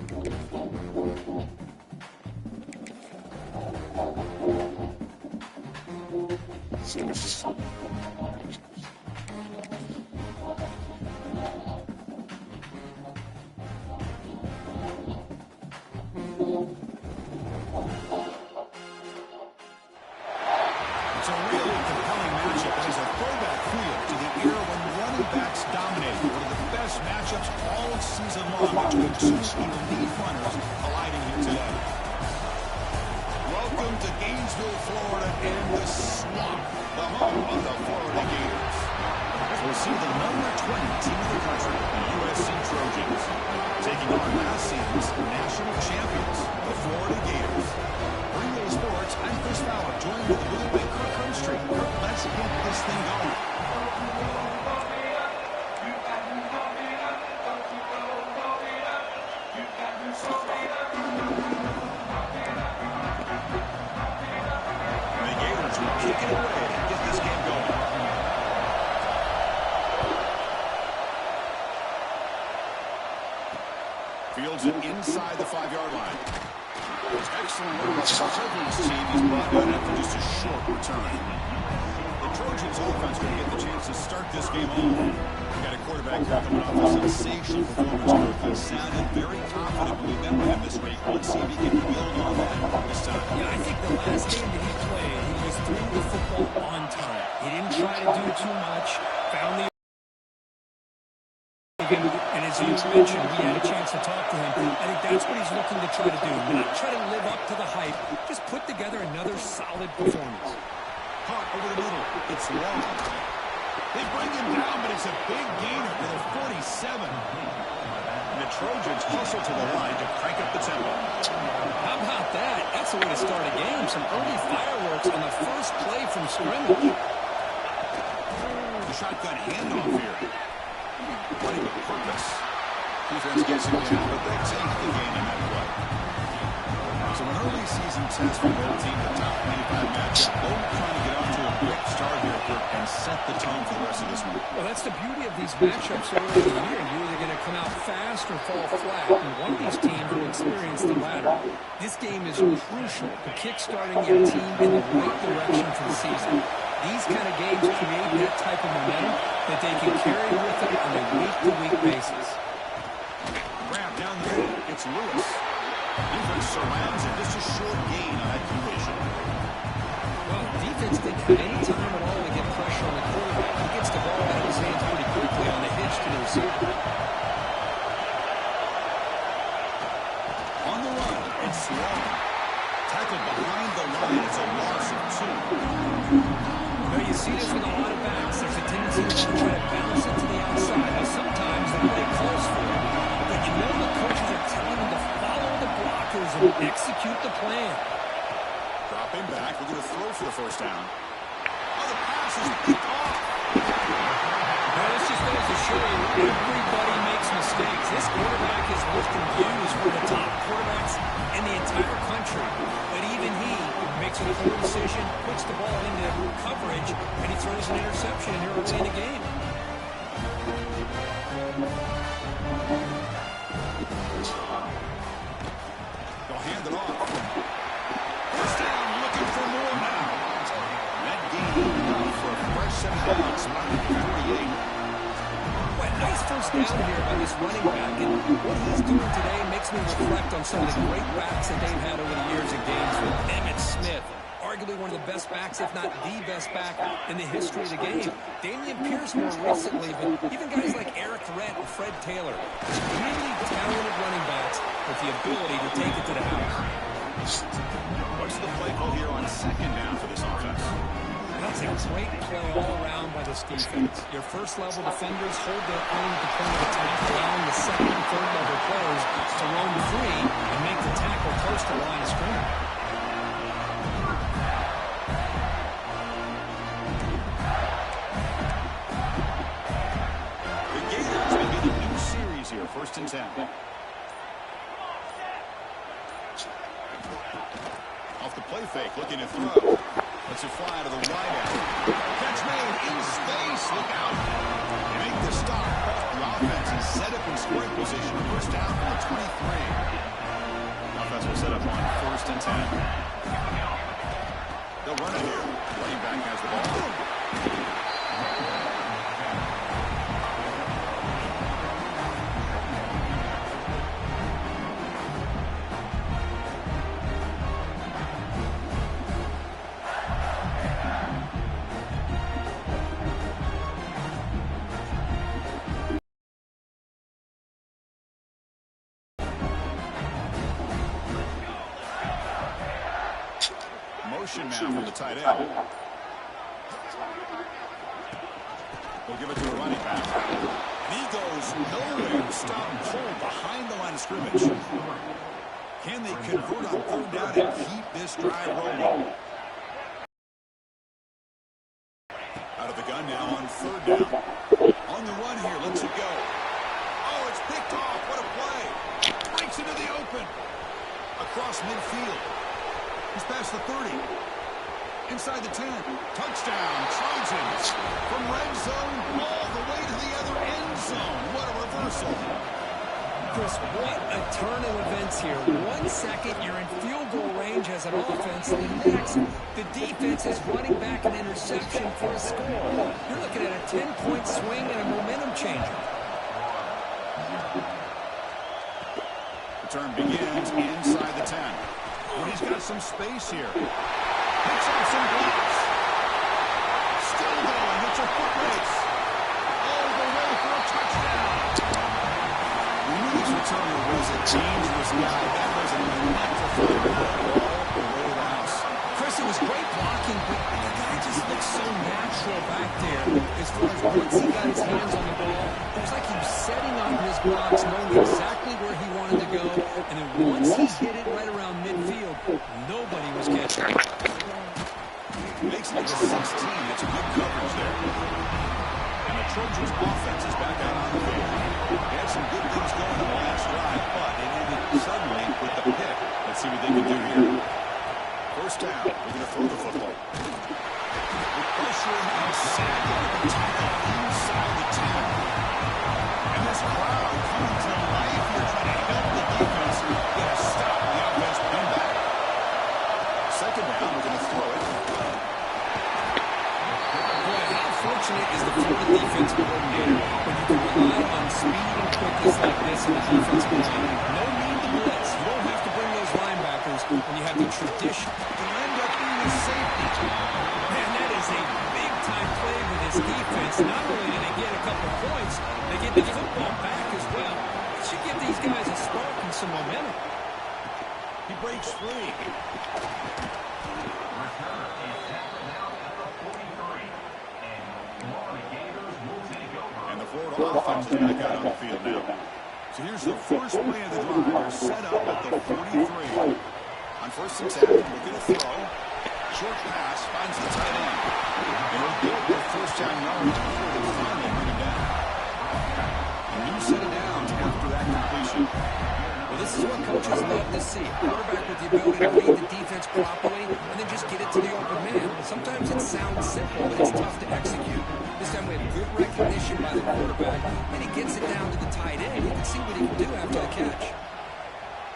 It's a really compelling matchup. It has a throwback feel to the era when running backs dominated. One of the best matchups all season long between two elite runners colliding here today. Welcome to Gainesville, Florida, and the Swamp, the home of the Florida Gators. As we'll see the number 20 team in the country, the USC Trojans, taking on last season's national champions, the Florida Gators. Relay Sports, I'm Chris Fowler, joined with the Blue by Kirk Hermstreet. Kirk, let's get this thing going. The Gators will kick it away and get this game going. Fields it inside the 5-yard line. Excellent work by the Trojans team. He's brought in after just a short return. The Trojans offense will get the chance to start this game off. We got a quarterback here coming off a sensational performance. He sounded very confident when we met with him this week. Let's see if he can build on that this time. Yeah, I think the last game that he played, he was throwing the football on time. He didn't try to do too much. Found the and as you mentioned, we had a chance to talk to him. I think that's what he's looking to try to do. Not try to live up to the hype. Just put together another solid performance. Caught over the middle. It's long. They bring him down, but it's a big gainer to the 47. And the Trojans hustle to the line to crank up the tempo. How about that? That's the way to start a game. Some early fireworks on the first play from scrimmage. The shotgun handoff here. Running with purpose. Defense gets it down, but they take the game in that play. So an early season test for both teams, the top 25 matchup. Both trying to get off to a quick start here, Kirk, and set the tone for the rest of this one. Well, that's the beauty of these matchups early in the year. You're either going to come out fast or fall flat, and one of these teams will experience the latter. This game is crucial to kick-starting your team in the right direction for the season. These kind of games create that type of momentum that they can carry with them on a week-to-week basis. Grab down the middle. It's Lewis. Defense surrounds him. Just a short gain on that completion. Well, defense didn't have any time at all to get pressure on the quarterback. He gets the ball out of his hands pretty quickly on the hitch to the receiver. On the run, it's long. Tackled behind the line. It's a loss of 2. You see this with a lot of backs. There's a tendency to try to bounce it to the outside. Now, sometimes the play calls for it, but you know the coaches are telling them to follow the blockers and execute the plan. Dropping back. We're going to throw for the first down. Oh, the pass is picked off. Now, this just goes to show you everybody makes mistakes. This quarterback is lifting views for the top quarterbacks in the entire country, but even he makes a poor decision, puts the ball into coverage, and he throws an interception here early in the game. They'll hand it off. First down, looking for more now. That gain enough for a fresh set of downs, marking 48. Well, nice first down here by this running back, and what he's doing today makes me reflect on some of the great backs that they've had over the years in games with Emmitt Smith, arguably one of the best backs, if not the best back in the history of the game. Damian Pierce more recently, but even guys like Eric Rett and Fred Taylor, really talented running backs with the ability to take it to the house. What's the play call here on second down for this offense? That's a great play all around by this defense. Your first-level defenders hold their own at the point of attack, allowing the second and third-level players to roam free and make the tackle close to the line of scrimmage. The Gators begin a new series here, 1st and 10. Off the play fake, looking to throw. Let's it fly to the wide out. Catch made in space. Look out. They make the stop. The offense is set up in scoring position. First down from the 23. Offense will set up on 1st and 10. They'll run it here. Running back has the ball. Motion now from the tight end. We'll give it to a running back. And he goes nowhere. Stop and pull behind the line of scrimmage. Can they convert on 3rd down and keep this drive rolling? Out of the gun now on 3rd down. On the run here, lets it go. Oh, it's picked off. What a play. Breaks into the open. Across midfield. He's past the 30. Inside the 10. Touchdown, Trojans. From red zone all the way to the other end zone. What a reversal. Chris, what a turn of events here. 1 second, you're in field goal range as an offense. The next, the defense is running back an interception for a score. You're looking at a 10-point swing and a momentum changer. The turn begins inside the 10. Well, he's got some space here. Picks up some blocks. Still going. It's a foot race. All the way for a touchdown. We knew this returner was a dangerous guy. That was an electrifying ball all the way to the house. Chris, it was great blocking, but the guy just looks so natural back there. As far as once he got his hands on the ball, it was like he was setting on his blocks, knowing exactly where he wanted to go. And then once he hit it right around midfield, nobody was catching it. Makes it to 16. It's good coverage there. And the Trojans' offense is back out on the field. They had some good things going on the last drive, but it ended suddenly with the pick. Let's see what they can do here. 1st down. They're going to throw the football. With pressure and sagging the tackle inside the 10. And this crowd coming to life here trying to help the defense get a stop. The offense come back. 2nd down. We're going to throw it. Fortunate is the Florida defense coordinator when you can rely on speed and quickness like this in the defensive line. No need to blitz. You don't have to bring those linebackers when you have the tradition. It'll end up being a safety. Man, that is a big-time play with this defense. Not only did they get a couple of points, they get the football back as well. It should give these guys a spark and some momentum. He breaks free. Florida offense is back out on the field now. So here's the first play of the drive. They're set up at the 43. On 1st and 10, looking to throw. Short pass, finds the tight end. And he'll get their 1st down yardage before they finally bring him down. A new set of downs after that completion. Well, this is what coaches love to see. A quarterback with the ability to read the defense properly and then just get it to the open man. Sometimes it sounds simple, but it's tough to execute. This time we have good recognition by the quarterback, and he gets it down to the tight end. You can see what he can do after the catch.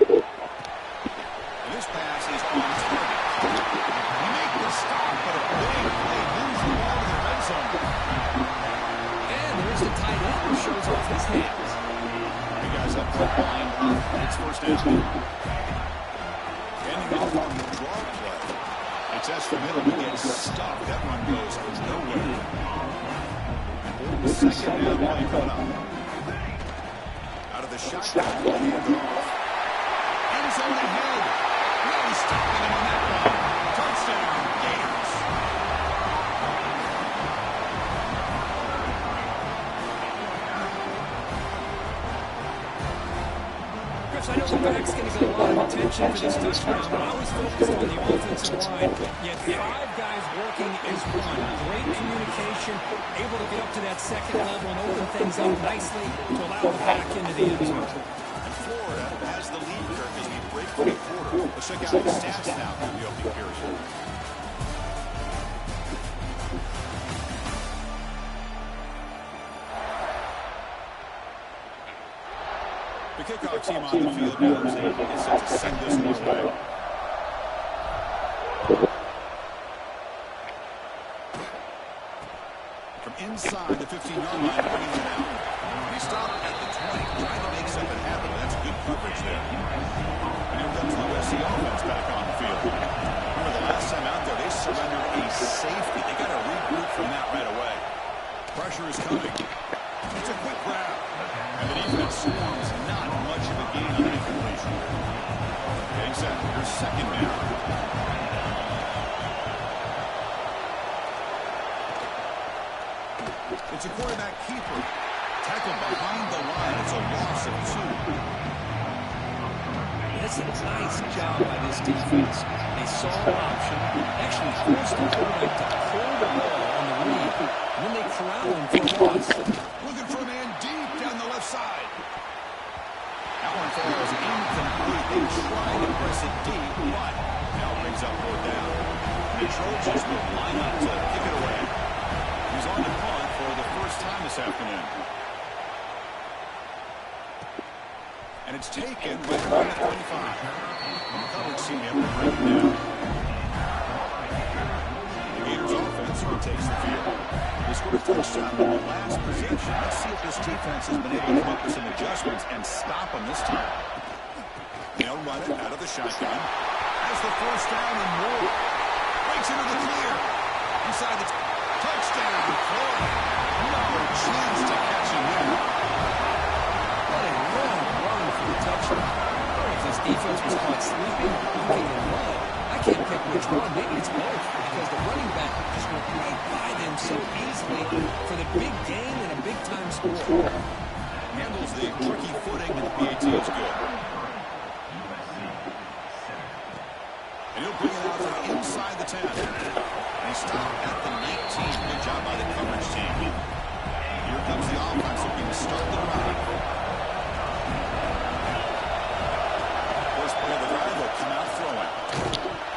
And this pass is on target. He makes the stop, but a big play moves the ball to the red zone. And there's the tight end who shows off his hands. The guys up front behind. It's 1st down. Ending off on the draw play. It's Escobedo who gets stuck. That run goes nowhere. The 2nd down play coming up. Out of the shotgun, hand off. End zone ahead. Really stopping him on that one. Touchdown, Gators. Chris, I know the back's going to get a lot of attention for this touchdown, but I was focused on the offensive line. Yet 5 guys working as one. Great communication, able to get up to that 2nd level and open things up nicely to allow the back into the end zone. And Florida has the lead here as we break for the quarter. Let's check out the stats now for the opening period. kickoff team on the field now as they get set to send this one away. From inside the 15-yard line, bringing it out. He stopped at the 20, trying to make something happen. That's good coverage there. And here comes the USC offense back on the field. Remember the last time out there, they surrendered a safety. They got to regroup from that right away. Pressure is coming. It's a quick grab. And the defense swarms not much of a gain on the incompletion. Getting set. Here's second down. It's a quarterback keeper. Tackled behind the line. It's a loss of 2. That's a nice job by this defense. They saw an option, actually forced the quarterback to pull the ball on the read, and then they corral him for a loss. Looking for a man deep down the left side. That one falls incomplete. They try to press it deep, but now brings up 4th down. The Trojans will line up to kick it away. He's on the punt for the first time this afternoon. And it's taken by the 35. The coverage seemed to have to break it down. The Gators offense takes the field. They scored a touchdown on the last possession. Let's see if this defense has been able to come up with some adjustments and stop them this time. They'll run it out of the shotgun. Has the 1st down and more. Breaks into the clear. Inside the touchdown. Florida. No chance to catch him there. What a long run for the touchdown. If this defense was caught sleeping, looking and run, I can't pick which one. Maybe it's both, because the running back just went right by them so easily for the big gain and a big-time score. Handles the tricky footing, and the PAT is good. And he'll bring it out to the inside the 10. And he stopped at the 19. Good job by the coverage team. Here comes the offense looking to start the drive. First play of the drive, they'll come out throwing.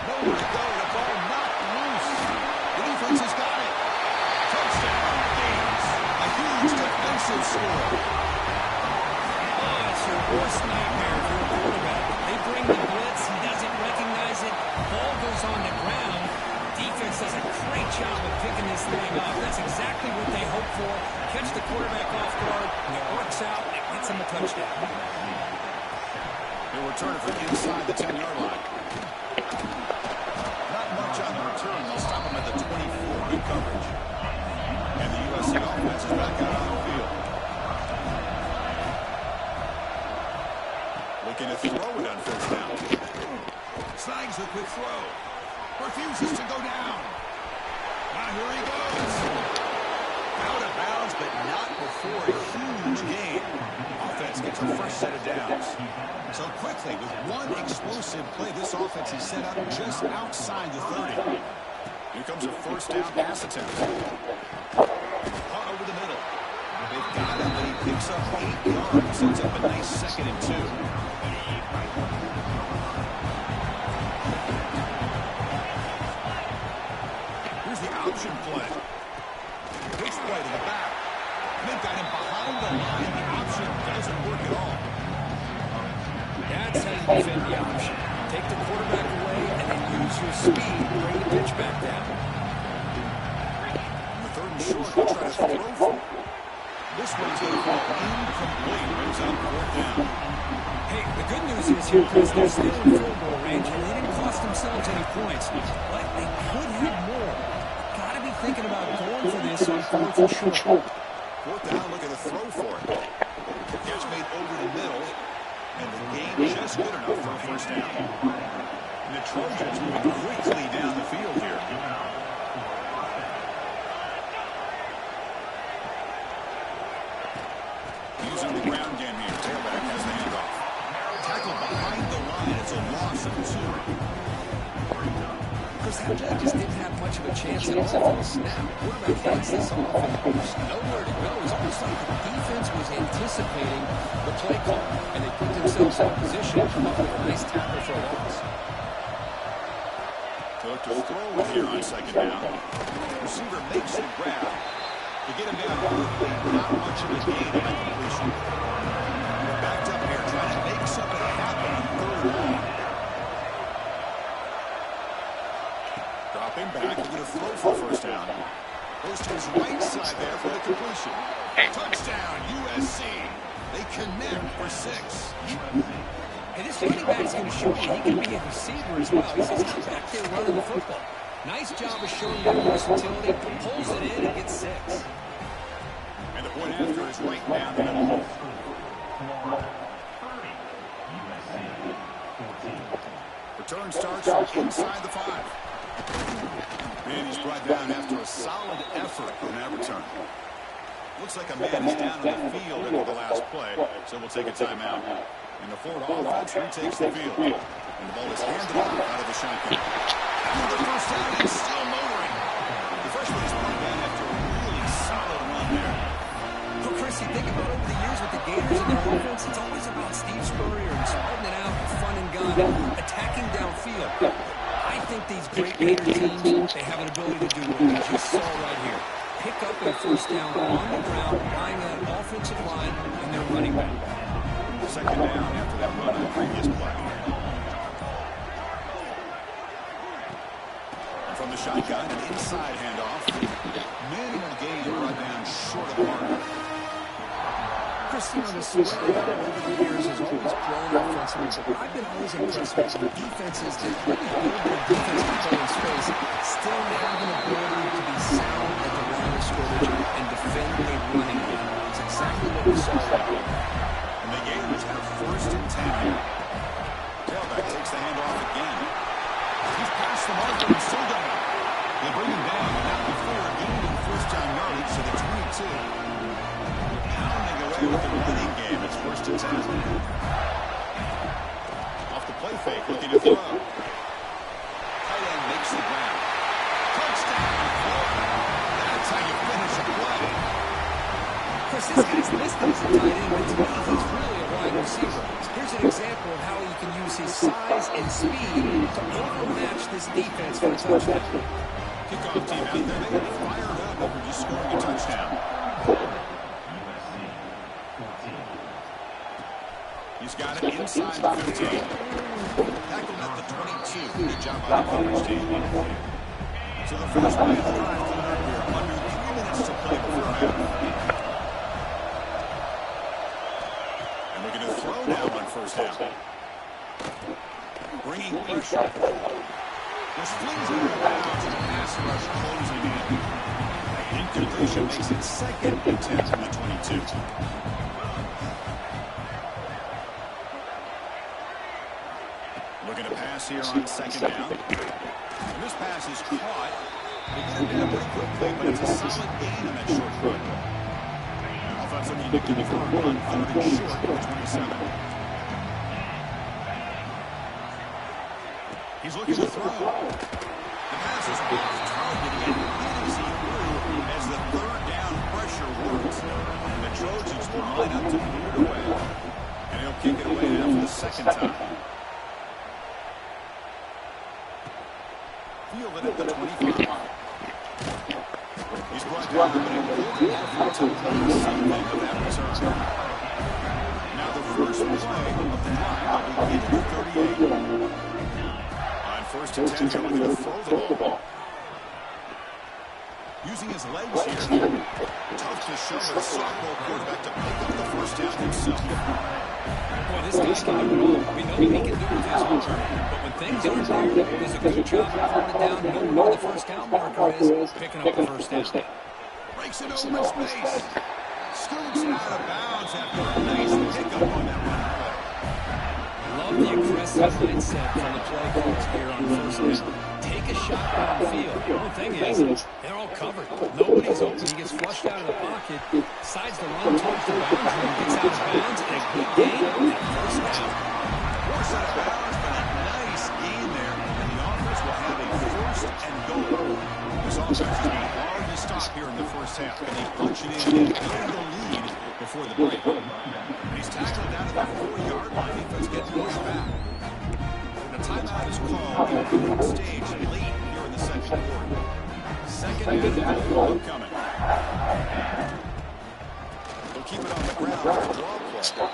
Nowhere to go. The ball knocked loose. The defense has got it. Touchdown, Gators. A huge defensive score. Oh, it's your worst nightmare for a quarterback. They bring the blitz. He doesn't recognize it. Ball goes on the ground. Defense does a great job of picking this thing up. That's exactly what they hope for. Catch the quarterback off guard, and it works out, and it gets him a touchdown. He'll return it from inside the 10-yard line. Not much on the return. They'll stop him at the 24. Good coverage. And the USC offense is back out on the field. Looking to throw it on 1st down. Snags the quick throw. Refuses to go down. Now here he goes. Out of bounds, but not before a huge gain. Offense gets a fresh set of downs. So quickly, with one explosive play, this offense is set up just outside the 30. Here comes a 1st down pass attempt. Caught over the middle. They've got him, but he picks up 8 yards. Sets up a nice 2nd and 2. Option play. Pitch play to the back. They've got him behind the line. The option doesn't work at all. That's how you defend the option. Take the quarterback away and then use your speed to bring the pitch back down. The 3rd and short, he'll try to throw for. This one's going to fall incomplete. Brings up 4th down. Hey, the good news is here, Chris, they're still in field goal range, and they didn't cost themselves any points. But they could have more. Thinking about going for this on 4th and short. 4th down, look at the throw for it. Catch made over the middle, and the gain just good enough for a 1st down. And the Trojans moving quickly down the field here. Using the ground game here. Tailback has the handoff. Tackled behind the line. It's a loss of 2. Because that play just didn't have much of a chance at all for a snap. Quarterback hands this off, and there's nowhere to go. It's almost like the defense was anticipating the play call, and they put themselves in position to come up with a nice tackle for a loss. They look to throw here on 2nd down. Receiver makes a grab. To get him down quickly, not much of a gain on that completion. Backed up here, trying completion. Touchdown, USC. They connect for 6. And this running back is going to show you he can be a receiver as well. He's just not back there running the football. Nice job of showing that versatility. Pulls it in and gets 6. And the point after is right down the middle. Return starts from inside the 5. And he's brought down after a solid effort on that return. Looks like a man is down on the field after the last play, so we'll take a timeout. And the Florida offense retakes the field. And the ball is handed off out of the shotgun. After the first down, it's still motoring. The freshman is brought down after a really solid run there. Well, Chris, you think about over the years with the Gators and their offense, it's always about Steve Spurrier and spreading it out, fun and gun, attacking downfield. I think these great Gator teams, they have an ability to do what we just saw right here. Pick up a first down on the ground, lying on an offensive line, and they're running back. Second down after that run on the previous play. And from the shotgun, an inside handoff. Minimal gain brought down short of the mark. Chris, you know, the sway over the years has always grown offensively, but I've been always impressed with the defenses that really build their defensive play in space, still have an ability to be sound at the line of scrimmage and defend a running game. It's exactly what we saw right here. And the Gators have first and 10 here. Tailback takes the handoff again. He's past the marker and still got it. They bring him down, and not before gaining first down yardage to the 22. Pounding away with the running game. It's first and 10. Off the play fake, looking to throw. Tight end makes the grab. Touchdown. That's how you finish a play. Chris, this guy's listed as a tight end, but to me, he's really a wide receiver. Here's an example of how he can use his size and speed to overmatch this defense for a touchdown. Kickoff team out there. They get fired up over just scoring a touchdown. He's got it inside the 15. Tackled at the 22. Good job by the coverage team. So the first play of the drive coming up here. Under 3 minutes to play before half. And looking to throw down on first down. Bringing pressure. This flings it out of bounds and pass rush closing in. Incompletion makes it second and 10 from the 22. Looking to pass here on second down. And this pass is caught. They get it down pretty quickly, but it's a solid gain on that short run. Offense looking to convert on 3rd and short for 27. He's looking to throw. The pass is off target and easy through as the 3rd down pressure works. And the Trojans will line up to clear it away. And he'll kick it away now for the second time. Fielded at the 25. He's brought down an important effort to make something of that return. Now the first play of the drive will be in the 38. On first and 10, he'll looking to throw the ball. Using his legs here. Tough to show the sophomore quarterback to pick up the first down himself. Boy, this guy can do it all. We know he can do it with his arm. But when things aren't there, he does a good job of throwing it down, knowing where the first down marker is, picking up the first down. Breaks it open space. Scoots out of bounds after a nice pickup on that run play. Love the aggressive mindset from the play calls here on first down. Take a shot downfield. The only thing is, they're all covered. Nobody's open. He gets flushed out of the pocket, decides to run towards the boundary, and gets out of bounds, and a good gain on that first down. Force out of bounds, but a nice gain there, and the offense will have a first and goal. This offense has been hard to stop here in the first half, and they punch it in and build the lead before the break. And he's tackled down to the 4-yard line. Defense gets pushed back. The timeout is called at the stage late here in the second quarter. Second and goal upcoming. They'll keep it on the ground with the draw play.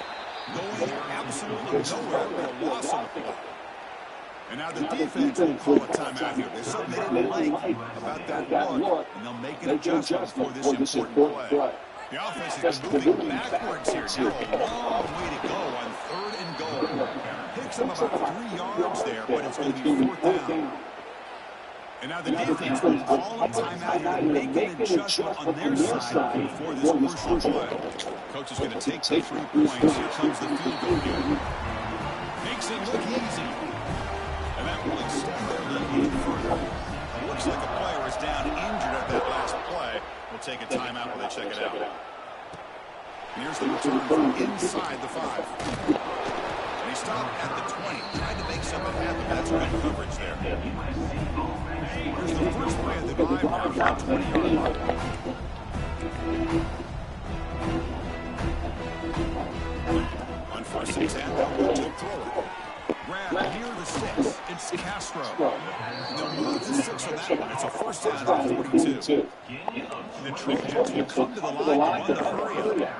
Going absolutely nowhere with a loss on the play. And now the defense will call a timeout here. There's something they didn't like about that look, and they'll make an adjustment for this important play. The offense has been moving backwards here. Now a long way to go on 3rd and goal. Picks up about 3 yards there, but it's going to be 4th down. And now the defense will call a timeout here to make an adjustment on their side before this crucial play. Coach is going to take the 3 points. Here comes the field goal unit. Makes it look easy. And that will extend their lead even further. Looks like a player is down injured at that last play. We'll take a timeout while they check it out. And here's the return from inside the 5. And he stopped at the 20. Tried to make something happen, but that's good coverage there. Here's the first play of the drive now from the 20-yard line. On 1st and 10, they'll to throw it. Grab near the 6. It's Castro. They'll move the 6 on that one. It's a 1st down at the 42. The Trojans will come to the line on the hurry up.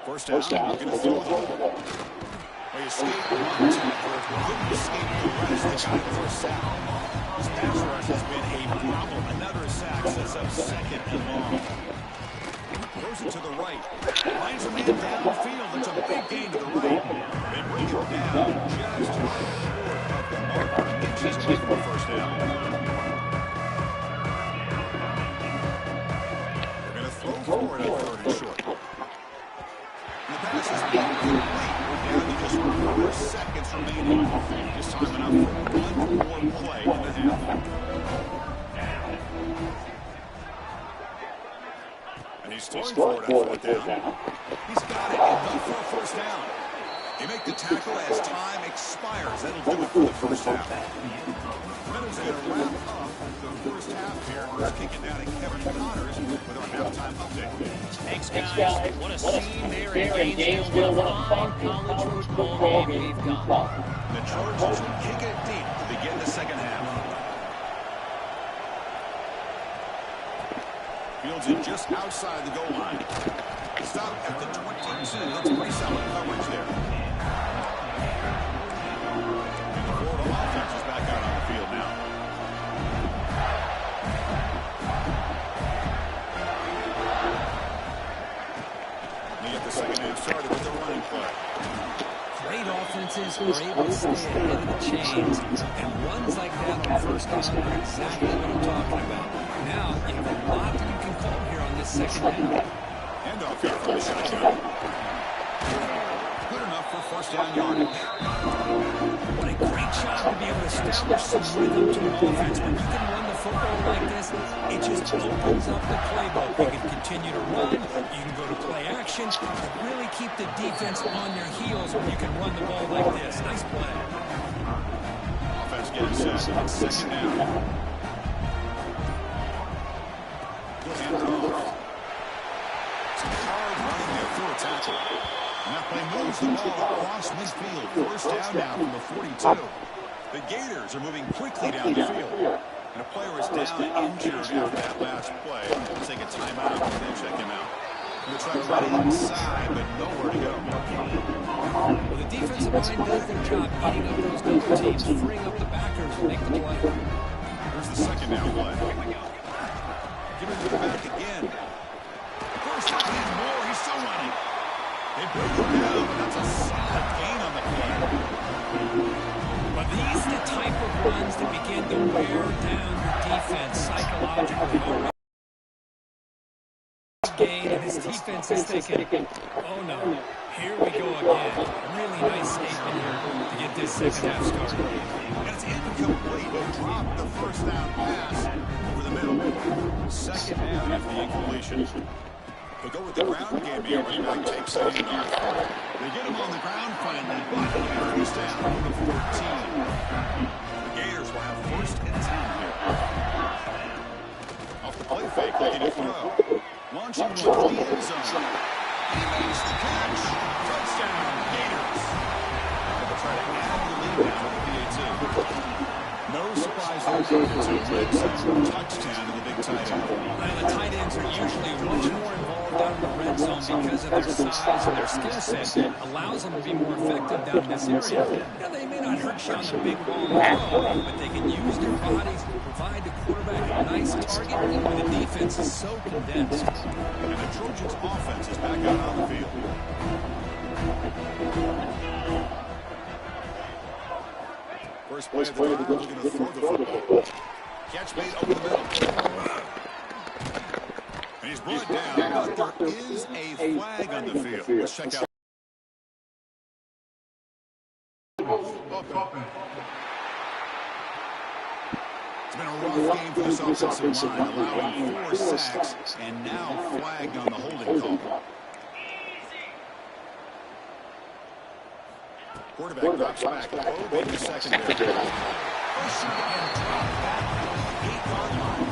1st down, going to throw the ball. Well, you escape 1, 2, couldn't escape the rest. They got it 1st down. This pass rush has been a problem. Another sack sets up 2nd and long. Throws it to the right. Lines a man downfield. It's a big gain to the right. They bring it down just short of the mark. Inches away from the 1st down. They're going to throw for it on 3rd and short. And the pass is incomplete. We're down to just 4 seconds remaining. Just time enough for one more play in the half. And he's going for it on 4th down. He's got it. Enough for a 1st down. They make the tackle as time expires. That'll do it for the 1st half. Renner's going to wrap up the 1st half here. Let's kick it down to Kevin Connors with our halftime update. Thanks, guys. What a scene there in Gainesville. What a fun college football game we've got. The Trojans will kick it deep to begin the 2nd half. Fields it just outside the goal line. Stop at the 22. That's pretty solid coverage there. And the Florida offense is back out on the field now. They get the 2nd half started with the running play. Great offenses are able to stay ahead of the chains, and runs like that on 1st down are exactly what I'm talking about. Now, you have a lot that you can call here on this 2nd half. Handoff here from the shotgun. Good enough for 1st down yardage. What a great job to be able to establish some rhythm to an offense. When you can run the football like this, it just opens up the playbook. You can continue to run, you can go to play action, really keep the defense on their heels when you can run the ball like this. Nice play. Offense getting set. 2nd down. Tackle. And that play moves the ball across midfield. 1st down now from the 42. The Gators are moving quickly down the field. And a player is down injured after that last play. We'll take a timeout and then check him out. We'll try to run it inside, but nowhere to go. Well, the defensive line does their job eating up those double teams, freeing up the backers to make the play. Here's the 2nd down play. Give it to the back again. 1st and more. He's still running. They bring him down, and that's a solid gain on the play. But these are the type of runs that begin to wear down your defense psychologically. Gain, and his defense is thinking, oh no, here we go again. Really nice statement here to get this 2nd half started. And it's incomplete. He'll drop the 1st down pass over the middle. 2nd down after the incompletion. They'll go with the ground game here. Running back takes the handoff. They get him on the ground finally, but he's down to the 14. The Gators will have 1st and 10 here. Off the play fake, looking to throw. Launching one to the end zone. He makes the catch. Touchdown, Gators. They'll try to add the lead now with the PA2. No surprise there. It's a red zone touchdown to the big tight end. Well, the tight ends are usually much more involved down in the red zone because of their size and their skill set. Allows them to be more effective down in this area. Now, they may not hurt you on the big ball, but they can use their bodies to provide the quarterback a nice target when the defense is so condensed. And the Trojans' offense is back out on the field. First play of the drive, we're going to throw the football. Catch made over the middle. And he's brought down, but there is a flag on the field. Let's check out. It's been a rough game for this offensive line, allowing 4 sacks and now flagged on the holding call. Quarterback drops back, over the secondary. Pressure and drop back on the 8-yard line.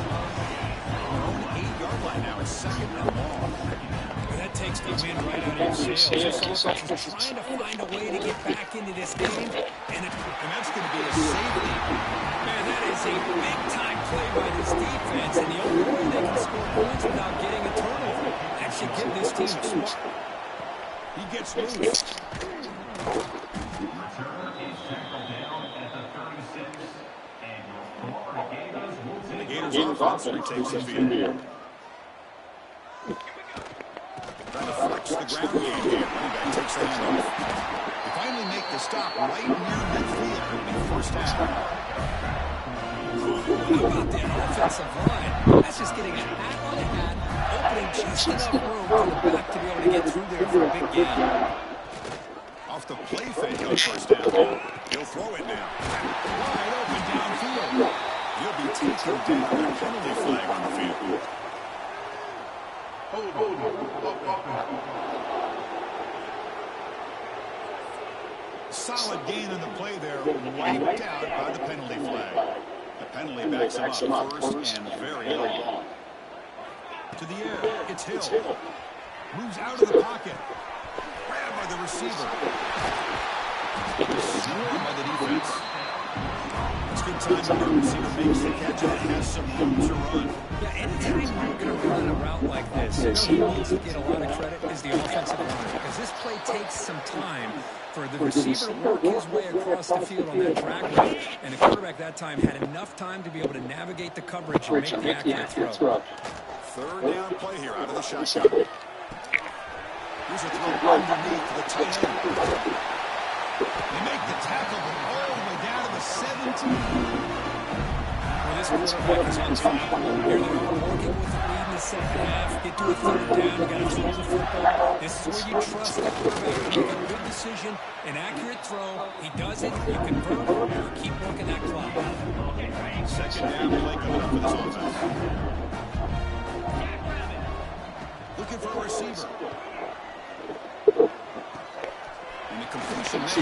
Our own 8-yard line now is second and long. That takes the wind right out of your sails. This offense is trying to find a way to get back into this game, and that's going to be a safety. Man, that is a big-time play by this defense, and the only way they can score points without getting a turnover. That should give this team a spark. He gets loose. The Gators offense retakes the field. Trying to flex the ground game here. Running back takes the handoff. They finally make the stop right near midfield. It'll be first down. How about that offensive line? That's just getting a hat on a hat, opening just enough room for the back to be able to get through there for a big gain. Off the play fake on first down. He'll throw it now. Wide open downfield. He'll be taken down. A penalty flag on the field. Solid gain on the play there, wiped out by the penalty flag. The penalty backs him up first and very long. To the air, it's Hill. Moves out of the pocket. Grabbed by the receiver. Swarmed by the defense. It's good time when the receiver makes the catch and has some room to run. Yeah, anytime you're going to run a route like this, you know who needs to get a lot of credit is the offensive line, because this play takes some time for the receiver to work his way across the field on that drag route, and the quarterback that time had enough time to be able to navigate the coverage and make the accurate throw. Third down play here out of the shotgun. Here's a throw underneath to the tight end. They make the tackle, but all the way down to the 17. This quarterback is on top. Here they are working with the lead in the second half. Get to a third down. You got to throw the football. This is where you trust the quarterback to make a good decision, an accurate throw. He does it. You convert, or you keep working that clock. Second down play coming up for this offense. Looking for a receiver. And the completion made.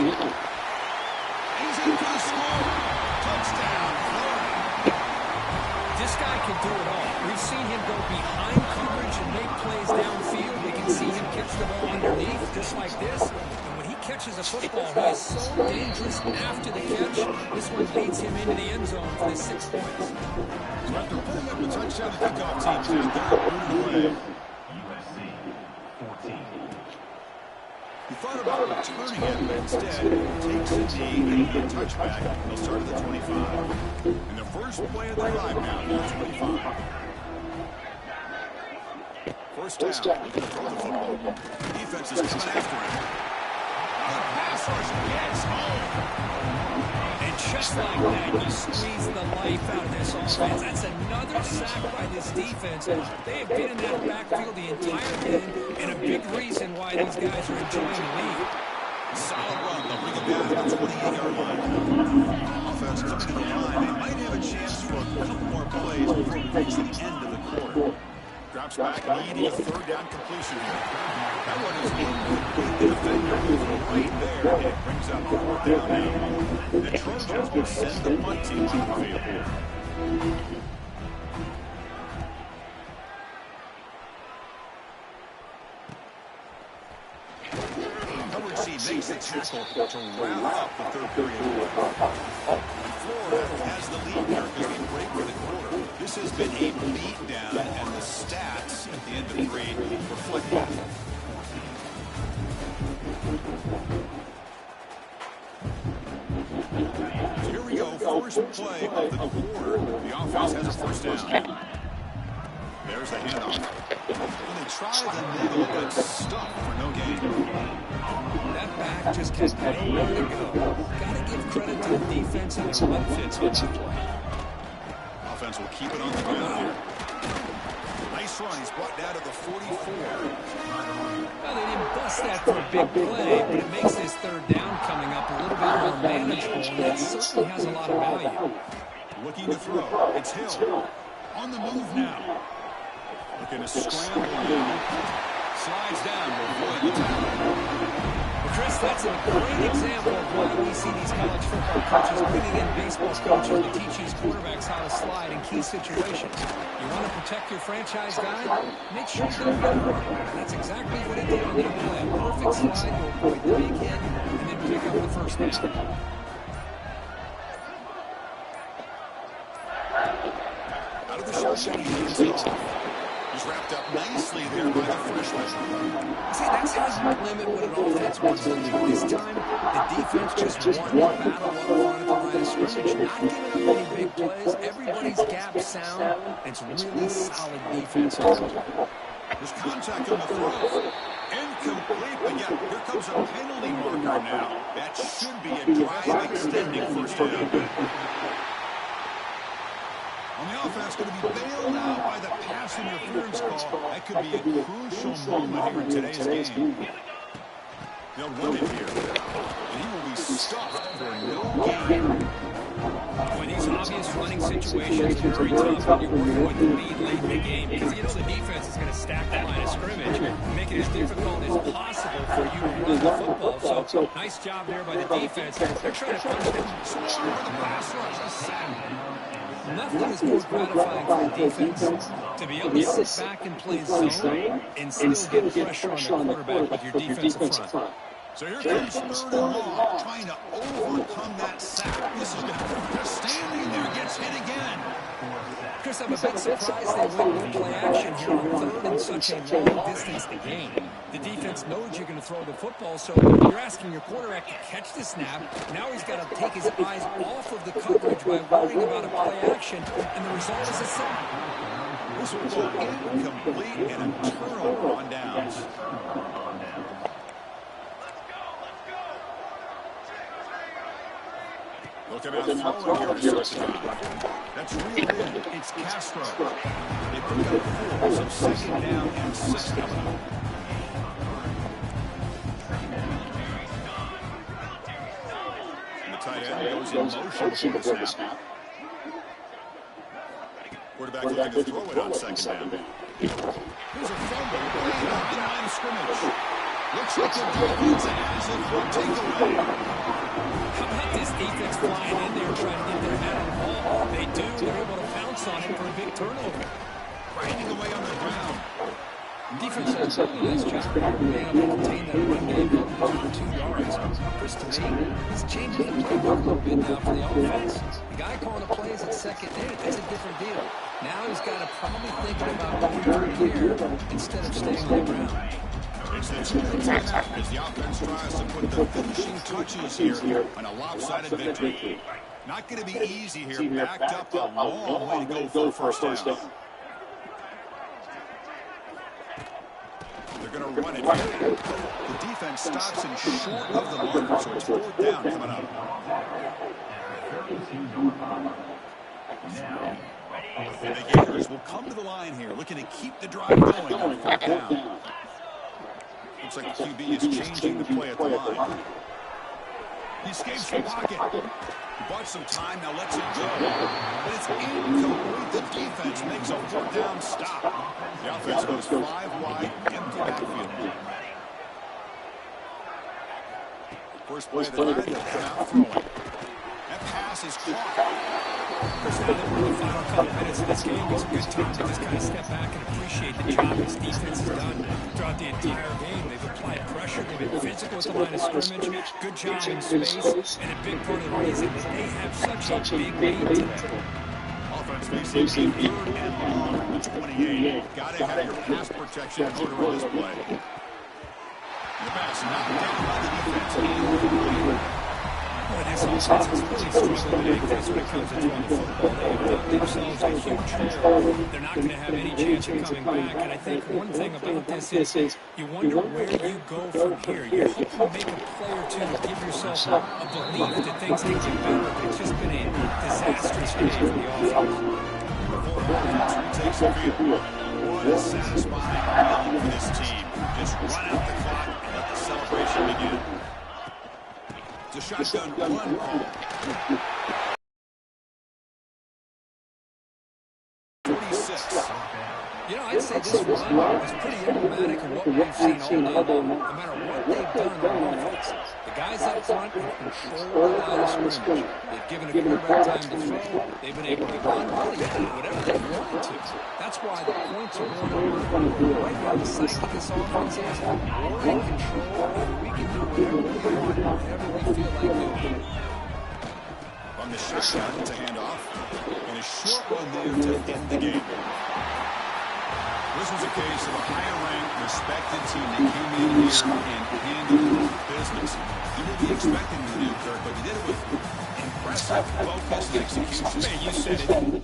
He's in for the score. Touchdown, Florida. This guy can do it all. We've seen him go behind coverage and make plays downfield. We can see him catch the ball underneath, just like this. And when he catches a football, he is so dangerous after the catch. This one leads him into the end zone for the 6 points. So after putting up a touchdown, the kickoff team's out there rooted away. He thought about returning it, but instead takes a knee and a touchback. He'll start at the 25. And the first play of the drive now at the 25. First down, looking to throw the football. The defense is coming after him. The pass rush gets home. And just like that, you squeeze the life out of this offense. That's another sack by this defense. They have been in that backfield the entire game, and a big reason why these guys are enjoying the lead. Solid run. They'll bring it down to the 28-yard line. Offense coming to the line. They might have a chance for a couple more plays before we reach the end of the quarter. Drops back, needing a third down completion here. That one is in the defender right there, and it brings up fourth down now. The Trojans will send the punt team on the field. Coverage C makes the tackle to round up the third period. Florida has the lead here because they break for the quarter. This has been a beatdown, and the stats at the end of the period reflect that. So here we go, first play of the quarter. The offense has a first down. There's the handoff. When they try the niggle, but stuck for no gain. That back just kept nowhere to go. Got to give credit to the defense and their run fits on that play. Offense will keep it on the ground here. Nice run. He's brought down to the 44. Well, they didn't bust that for a big play, but it makes this third down coming up a little bit more manageable, and that certainly has a lot of value. Looking to throw. It's Hill. On the move now. Looking to scramble now. Slides down to avoid the tackle. Well, Chris, that's a great example of why we see these college football coaches bringing in baseball coaches to teach these quarterbacks how to slide in key situations. You want to protect your franchise guy? Make sure you don't get hurt. And that's exactly what he did on that play. A perfect slide to avoid the big hit and then pick up the first down. Out of the shotgun, he hands it off. He's wrapped up nicely there by the freshman. See, that's how you limit what an offense wants to do. This time, the defense just won the battle up front at the line of scrimmage. Not giving up any big plays. Everybody's gap sound. It's really solid defense. There's contact on the throw. Incomplete, but yeah, here comes a penalty marker now. That should be a drive extending first down. On the offense, going to be bailed out by the pass interference call. That could be a crucial moment here in today's game. They'll run it here, and he will be stuffed for no gain. When these obvious running situations are very tough when you're working with the lead late in the game, because you know the defense is going to stack the line of scrimmage, make it as difficult as possible for you to run the football. So nice job there by the defense. They're trying to punch them. Smart for the pass rush. A sack. Nothing is more gratifying for the defense to be able to sit back and play zone and still get pressure on the quarterback with your defensive front. So here comes third and long, trying to overcome that sack. This is going to standing there, gets hit again. Chris, I'm a bit surprised they went with play action here on third and such a long distance to gain. The defense knows you're going to throw the football, so you're asking your quarterback to catch the snap. Now he's got to take his eyes off of the coverage by worrying about a play action, and the result is a sack. This will go incomplete and a turnover on downs. Look about throwing here to start the drive. That's reeled in. It's Castro. They pick up 4, so second down and 6 coming up. And the tight end goes in motion for the snap. Quarterback looking to throw it on second down. Here's a fumble. Way on the line of scrimmage. Looks like the defense has it for a takeaway. How about this defense flying in there trying to get their head on the ball? They do. They're able to pounce on it for a big turnover. Grinding away on the ground. Defense does a really nice job being able to contain that run game over 2 yards. Chris, to me, he's changing the playbook a little bit now for the offense. The guy calling the plays at second in, that's a different deal. Now he's got to probably thinking about going through the air instead of staying on the ground. It's a timeout as the offense tries to put the finishing touches here on a lopsided victory. Not going to be easy here. Backed up a long way to go for the first down. They're going to run it here. The defense stops him short of the marker, so it's fourth down coming up. And the Gators will come to the line here, looking to keep the drive going on fourth down. Looks like the QB is changing the play at the line. He escapes the pocket. He bought some time, now lets it go. But it's incomplete. The defense makes a fourth down stop. The offense goes 5 wide, empty backfield. First play of the drive, they'll come out throwing. That pass is caught. Chris, now that we're in the final couple minutes of this game, it's a good time to just kind of step back and appreciate the job this defense has done throughout the entire game. They've applied pressure, they've been physical at the line of scrimmage, good job in space, and a big part of the reason that they have such a big lead today. Offense facing third and long at the 28. Got to have your pass protection in order in this play. The pass knocked down by the defense. Boy, this offense has really struggled today, Chris, when it comes to throwing the football. They've dug themselves a huge hole. They're not going to have any chance of coming back. And I think one thing about this is you wonder where you go from here. You hope you make a play or two to give yourself a belief that things can get better. But it's just been a disastrous day for the offense. Takes the field. What a satisfying feeling for this team. Just run out the clock and let the celebration begin. It's a shotgun one call. 46. You know, I'd say this run is pretty emblematic of what we've seen all day long. No matter what they've done on offense, the guys up front have controlled the line of scrimmage. They've given a quarterback time to throw. They've been able to run, really do whatever they wanted to. That's why the points are going on. Right now, the psyche of this offense is we're in control, and we can do whatever we want, whatever we feel like doing. From the shotgun to hand off. And a short one there to end the game. This was a case of a higher-ranked, respected team that came in here and handled business. You would be expecting them to do, Kirk, but you did it with impressive focus and execution. Man, you said it.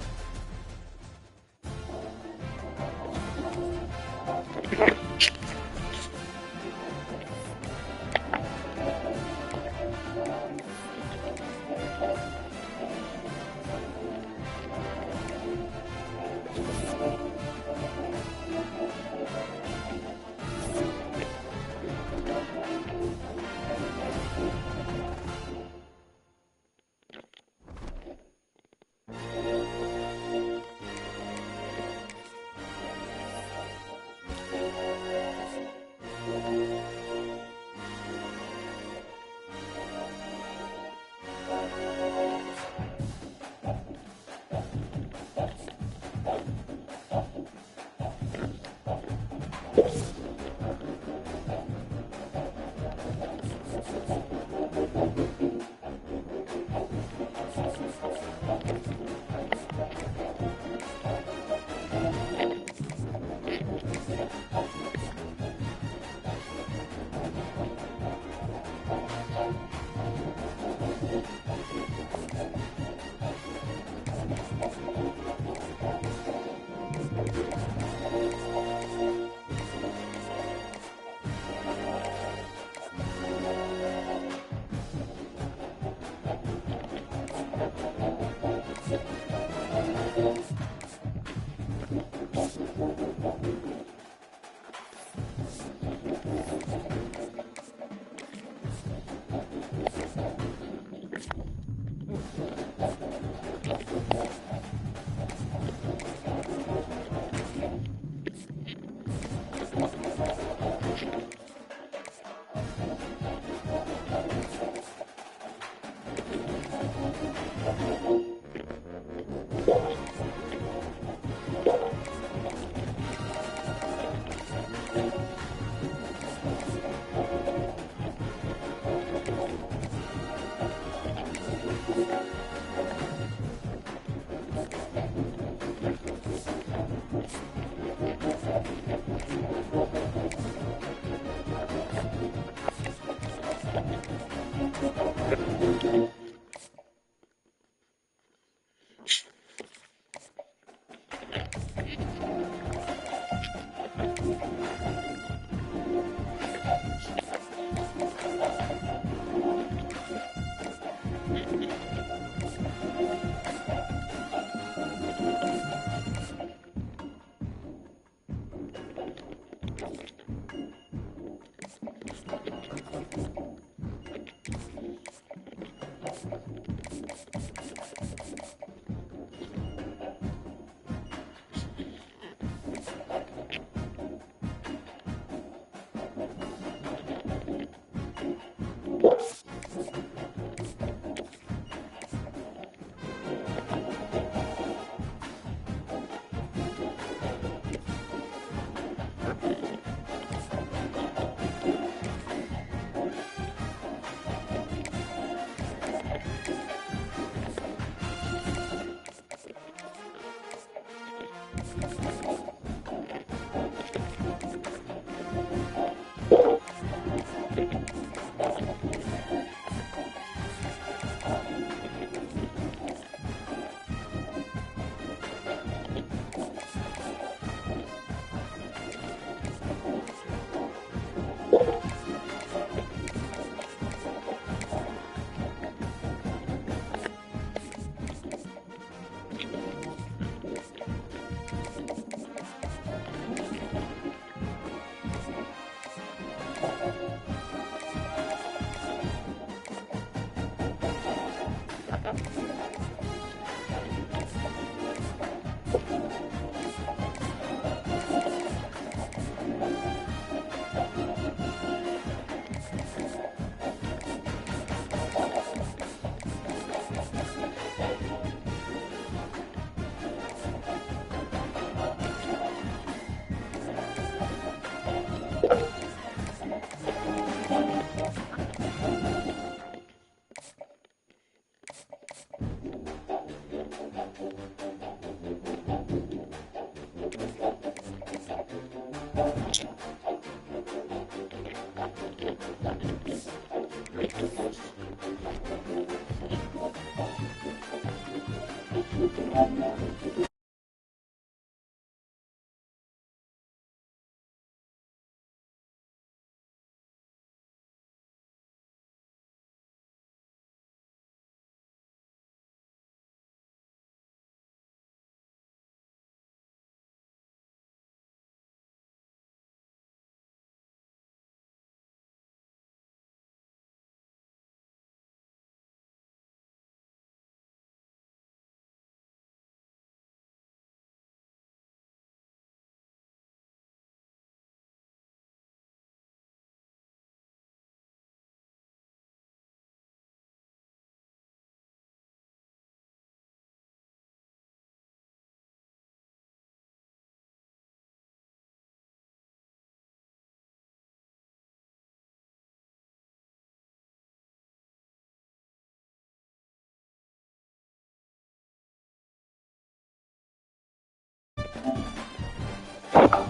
Welcome to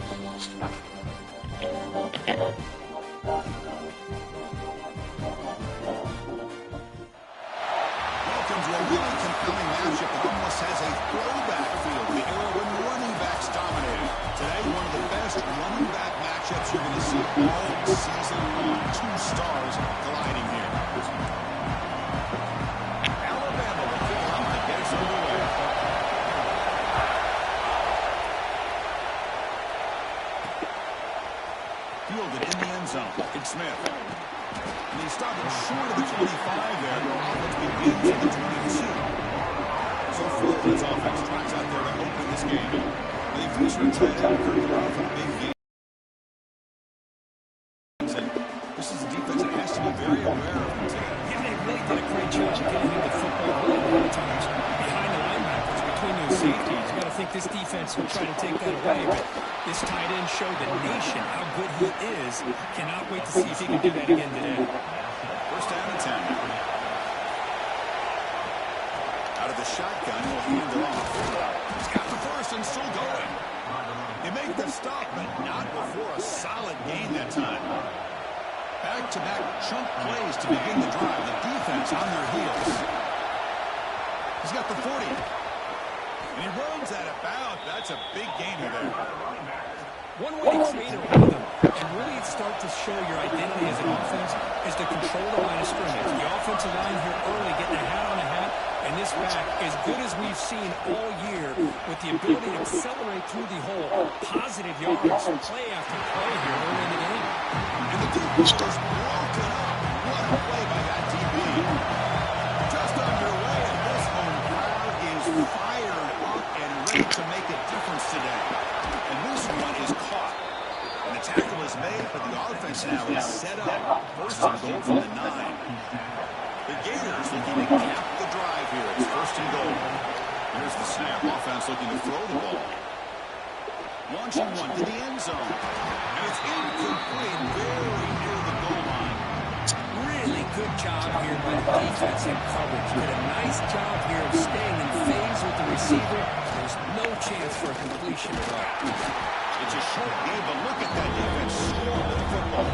a really compelling matchup that almost has a throwback feel to the era when running backs dominated. Today, one of the best running back matchups you're going to see all season long. Two stars colliding here. Alabama will kick off to get us underway. Fielded in the end zone. It's Smith. And he started short of the 25 there. Offense begins at the 22. So Florida's offense tries out there to open this game. They feature a tight end, Kirk Love, a big game. And this is a defense that has to be very aware of him today. Yeah, they really did a great job getting him the football really a lot of times behind the linebackers, between those safeties. You got to think this defense will try to take that away, but this tight end showed the nation how good he is. Cannot wait to see if he can do that again today. First down and 10. Out of the shotgun, he'll hand it off. He's got the first and still going. They make the stop, but not before a solid gain that time. Back-to-back chunk plays to begin the drive. The defense on their heels. He's got the 40. And he runs at about. That's a big gainer there. One way to create a rhythm and really start to show your identity as an offense is to control the line of scrimmage. The offensive line here early getting a hat on a hat, and this back, as good as we've seen all year, with the ability to accelerate through the hole, positive yards, play after play here early in the game. And the defense is broken up. What a play by that DB. Just underway, and this home crowd is fired up and ready to make a difference today. And this one is caught. And the tackle is made, but the offense now is set up. First and goal from the 9. The Gators looking to cap the drive here. It's first and goal. Here's the snap. Offense looking to throw the ball. Launching one to the end zone. And it's incomplete, very near the goal line. Really good job here by the defense in coverage. Did a nice job here of staying in phase with the receiver. There's no chance for a completion at all. It's a short game, but look at that defense score with the football.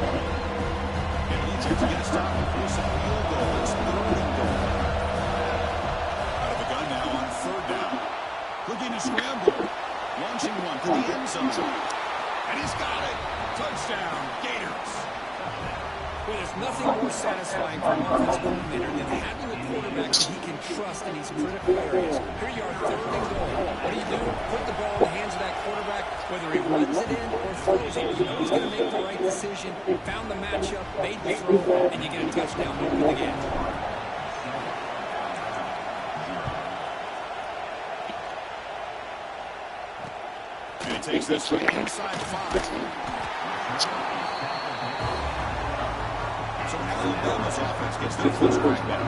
And Egypt to get a stop and force a field goal. It's third and goal. Out of the gun now on third down. Looking to scramble. Launching one to the end zone. And he's got it. Touchdown, Gators. Well, there's nothing more satisfying for an offensive coordinator than having a quarterback that he can trust in these critical areas. Here you are, third and goal. What do? Put the ball in the hands of that quarterback, whether he runs it in or throws it. You know he's going to make the right decision. Found the matchup, made the throw, and you get a touchdown to open the game. And he takes this one inside 5. So Alabama's offense gets their first right now.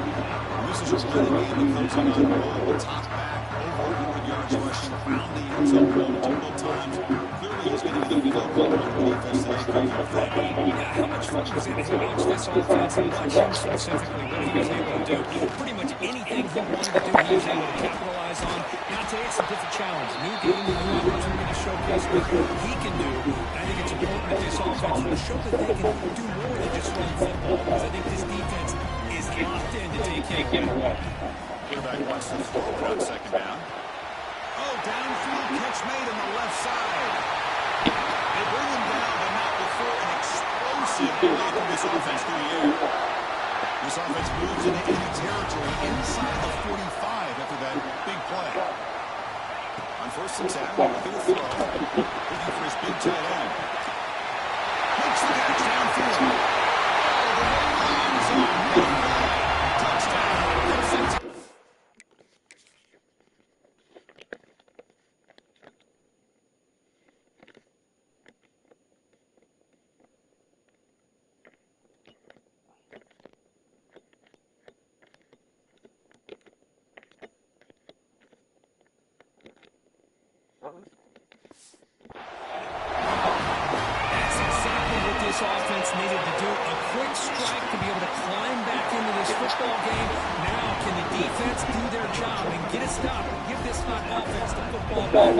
This is a running game that comes in on the roll. Top back, over 100 yards rushing, around the end zone multiple times. Clearly he's going to be the focal point of the defense today coming off that game. Yeah, how much fun was it to watch this offense and watch him specifically what he was able to do? Pretty much anything he wanted to do, he was able to capitalize on. Now today it's a different challenge. New game, new opportunity to showcase what he can do. And I think it's important that this offense will show that they can do more than just run football, because I think this defense is locked in to take care of it. Quarterback wants to throw it on second down. Oh, downfield catch made on the left side. They bring him down, but not before an explosive play from this offense through the air. This offense moves into enemy territory inside the 45 after that big play. On first and 10, looking to throw. Looking for his big tight end. Makes the catch downfield. Touchdown. This offense needed to do a quick strike to be able to climb back into this football game. Now, can the defense do their job and get a stop and give this hot offense the football back?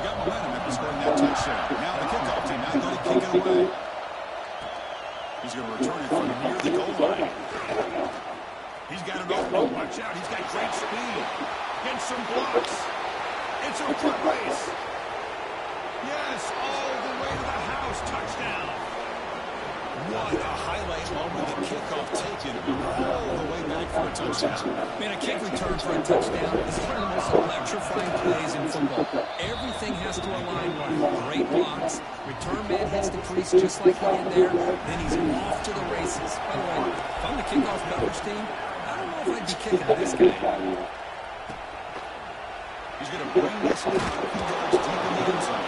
Got momentum after scoring that touchdown. Now the kickoff team now going to kick it away. He's going to return it from near the goal line. He's got an opening. Watch out. He's got great speed. Gets some blocks. It's a foot race. Yes, all the way to the house. Touchdown. What a highlight moment. The kickoff taken all the way back for a touchdown. Man, a kick return for a touchdown is one of the most electrifying plays in football. Everything has to align right. Great blocks. Return man hits the crease just like he did there. Then he's off to the races. By the way, if I'm the kickoff coverage team, I don't know if I'd be kicking to this guy. He's going to bring this out. He goes deep in the end zone.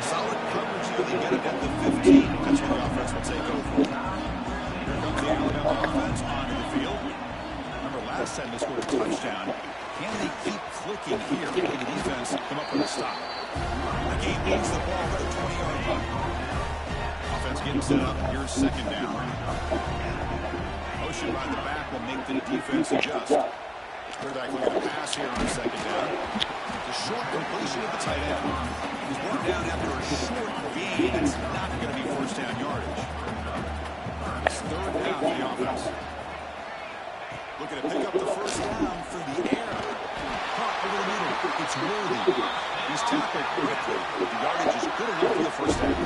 Solid coverage here. They get it at the 15. That's where the offense will take over. Here comes the Alabama offense onto the field. Remember last time they scored a touchdown. Can they keep clicking here? Can the defense come up with a stop? The game needs the ball for the 20-yard line. Offense getting set up. Here's second down. Motion by the back will make the defense adjust. Quarterback looking to pass here on second down. The short completion of the tight end. He's brought down after a short gain. It's not going to be first down yardage. It's third down for the offense. Looking to pick up the first down for the air. Caught over the middle. It's Worthy. He's tackled quickly. The yardage is good enough for the first down. A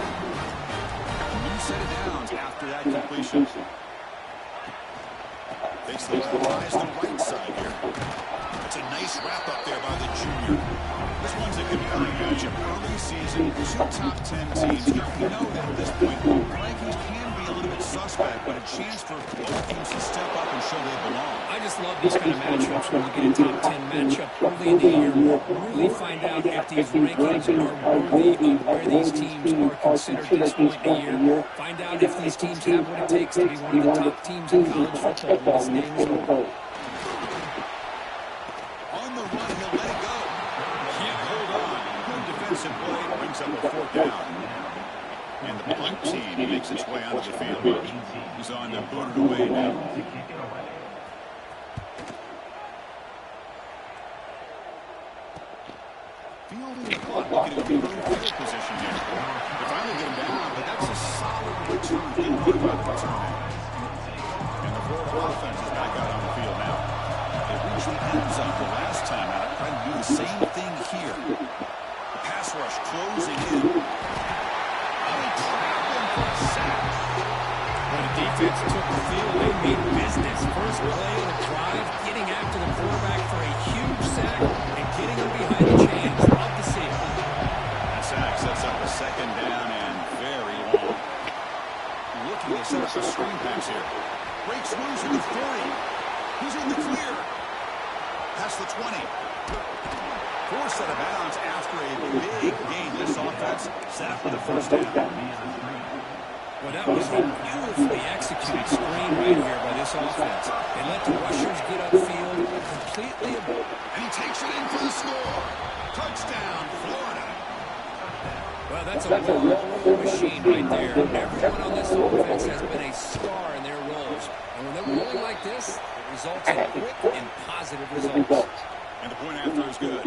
new set of downs after that completion. Takes the ball, lies the right side here. It's a nice wrap up there by the junior. This one's a compelling matchup. Early season, two top 10 teams. You know that at this point, rankings can be a little bit suspect, but a chance for both teams to step up and show they belong. I just love these kind of matchups when you get a top 10 matchup early in the year. Really find out if these rankings are worthy of where these teams are considered at this point in the year. Find out if these teams have what it takes to be one of the top teams in college football when this name is over. On the run, he'll let it go. Can't hold on. Good defensive play. Brings up a fourth down. And the punt team makes its way onto the field. He's on to boot it away now. Fielding the punt, looking to improve field position here. They finally get him down, but that's a solid return. Good work by the return man. And the Florida offense is back out on the field now. They reached the end zone the last time out, trying to do the same thing here. The pass rush closing in. They trap him for a sack. When the defense took the field, they made business. First play of the drive, getting after the quarterback for a huge sack and getting him behind the chains. Love to see it. That sack sets up a second down and very long. Looking to set up a screen pass here. Breaks loose at the 30. He's in the clear. Past the 20. Forced out of bounds after a big gain. This offense set up for the first down. Well, that was a beautifully executed screen right here by this offense. They let the rushers get upfield completely. And he takes it in for the score. Touchdown, Florida. Well, that's a well-oiled machine right there. Everyone on this offense has been a star in their roles. And when they're rolling like this, it results in quick and positive results. And the point after is good.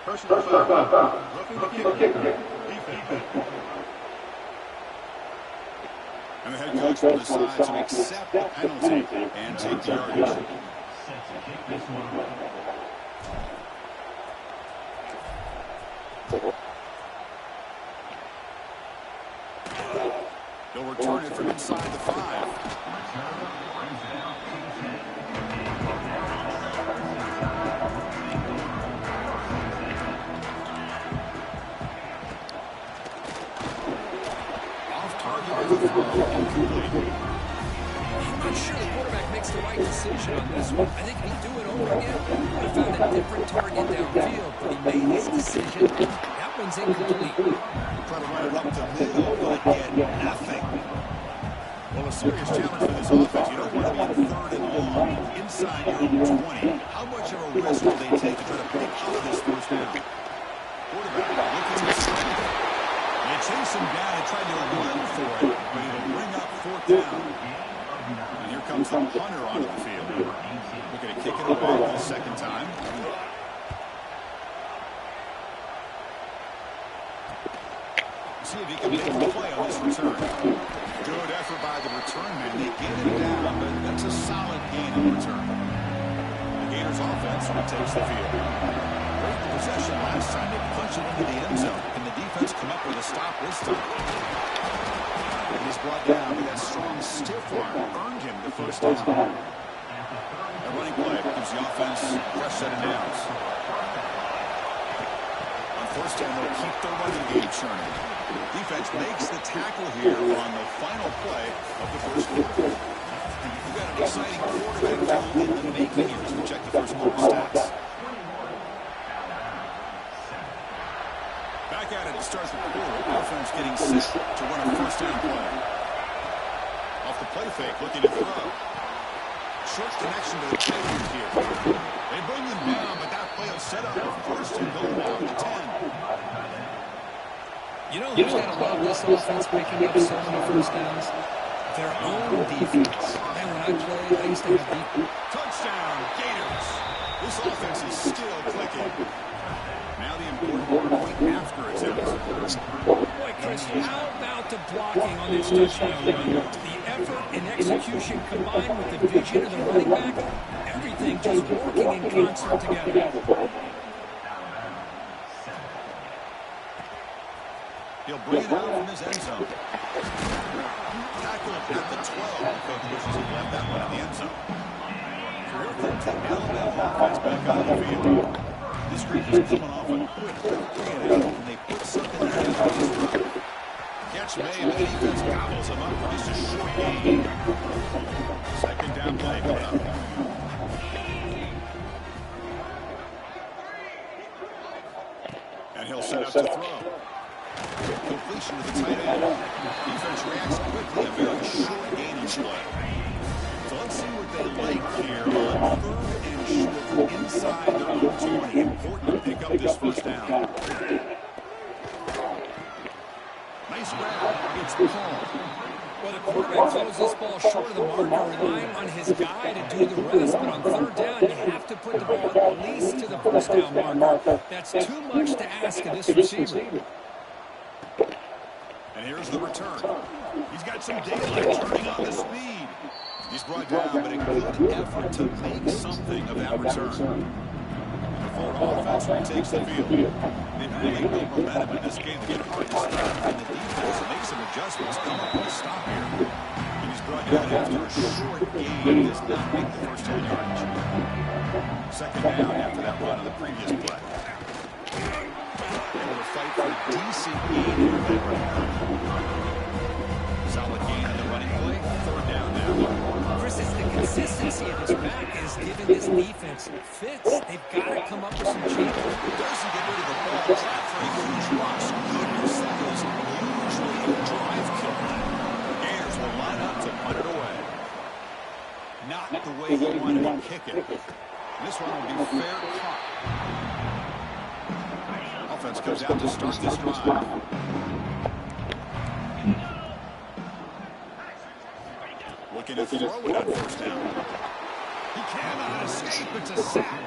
Personal foul. Looking to kick. Defense. And the head coach will decide to accept the penalty and take the yardage. They'll return it from inside the 5. I'm not sure the quarterback makes the right decision on this one. I think if he'd do it over again, he would have found a different target downfield. But he made his decision. That one's incomplete. Try to run it up the middle, but get nothing. Well, a serious challenge for this offense. You don't want to be on third and long inside your own 20. How much of a risk will they take to try to pick up this first down? Quarterback looking to strike. They chase him down and try to run for it, but it'll bring up fourth down. And here comes the punter onto the field. Looking to kick it away for the second time. see if he can make the play on this return. Good effort by the return man. They get him down, but that's a solid gain on return. The Gators offense retakes the field. Great possession last time. They punch it into the end zone. Can the defense come up with a stop this time? And he's brought down, but that strong stiff arm earned him the first down. A running play gives the offense fresh set of downs. On first down, they'll keep their running game churning. Defense makes the tackle here on the final play of the first quarter. You've got an exciting quarterback battle in the making here as we check the first quarter stats. Back at it to start the quarter. Offense getting set to run a first down play. Off the play fake, looking to throw. Short connection to the players here. They bring them down, but that play will set up a first and goal down to 10. You know who's got to love this offense picking up so many first downs? Their own defense. Man, when I played, I used to have defense. Touchdown, Gators. This offense is still clicking. Now the important point after attempts. Boy, Chris, how about the blocking on this touchdown run? The effort and execution combined with the vision of the running back, everything just working in concert together. He'll bring it out from his end zone. Tackle at the 12. Coach wishes he left that one in the end zone. So here comes the Alabama offense back on the field. This group is coming off a quick bring it out, and they put something together on this run. Catch made, but the defense gobbles him up for just a short gain. Second down play coming up. And he'll set up to throw. Completion to the tight end. Defense reacts quickly, a very short gain each play. So let's see what they like here on third and short inside their own 20. Important to pick up this first down. Nice grab. It's the ball. Well, the quarterback throws this ball short of the marker, relying on his guy to do the rest. But on third down, you have to put the ball at least to the first down marker. That's too much to ask of this receiver. And here's the return. He's got some daylight turning on the speed. He's brought down, but a good effort to make something of that return. The Florida offense retakes the field. They've really built momentum in this game. They get hard to stop, and the defense will make some adjustments, come up with a stop here. And he's brought down after a short gain. Does not make the first 10 yardage. Second down after that run on the previous play. Able to fight for a decent gain here. Solid gain on the running play. Third down now. Chris, it's the consistency of his back is giving this defense fits. They've got to come up with some changes. Doesn't get rid of the ball. Trap for a huge loss. Goodness, that was usually a drive killer. Gators will line up to punt it away. Not the way he wanted to kick it. This one will be fair caught. Offense comes out to start this drive. Looking to throw it on first down. He cannot escape. It's a sack.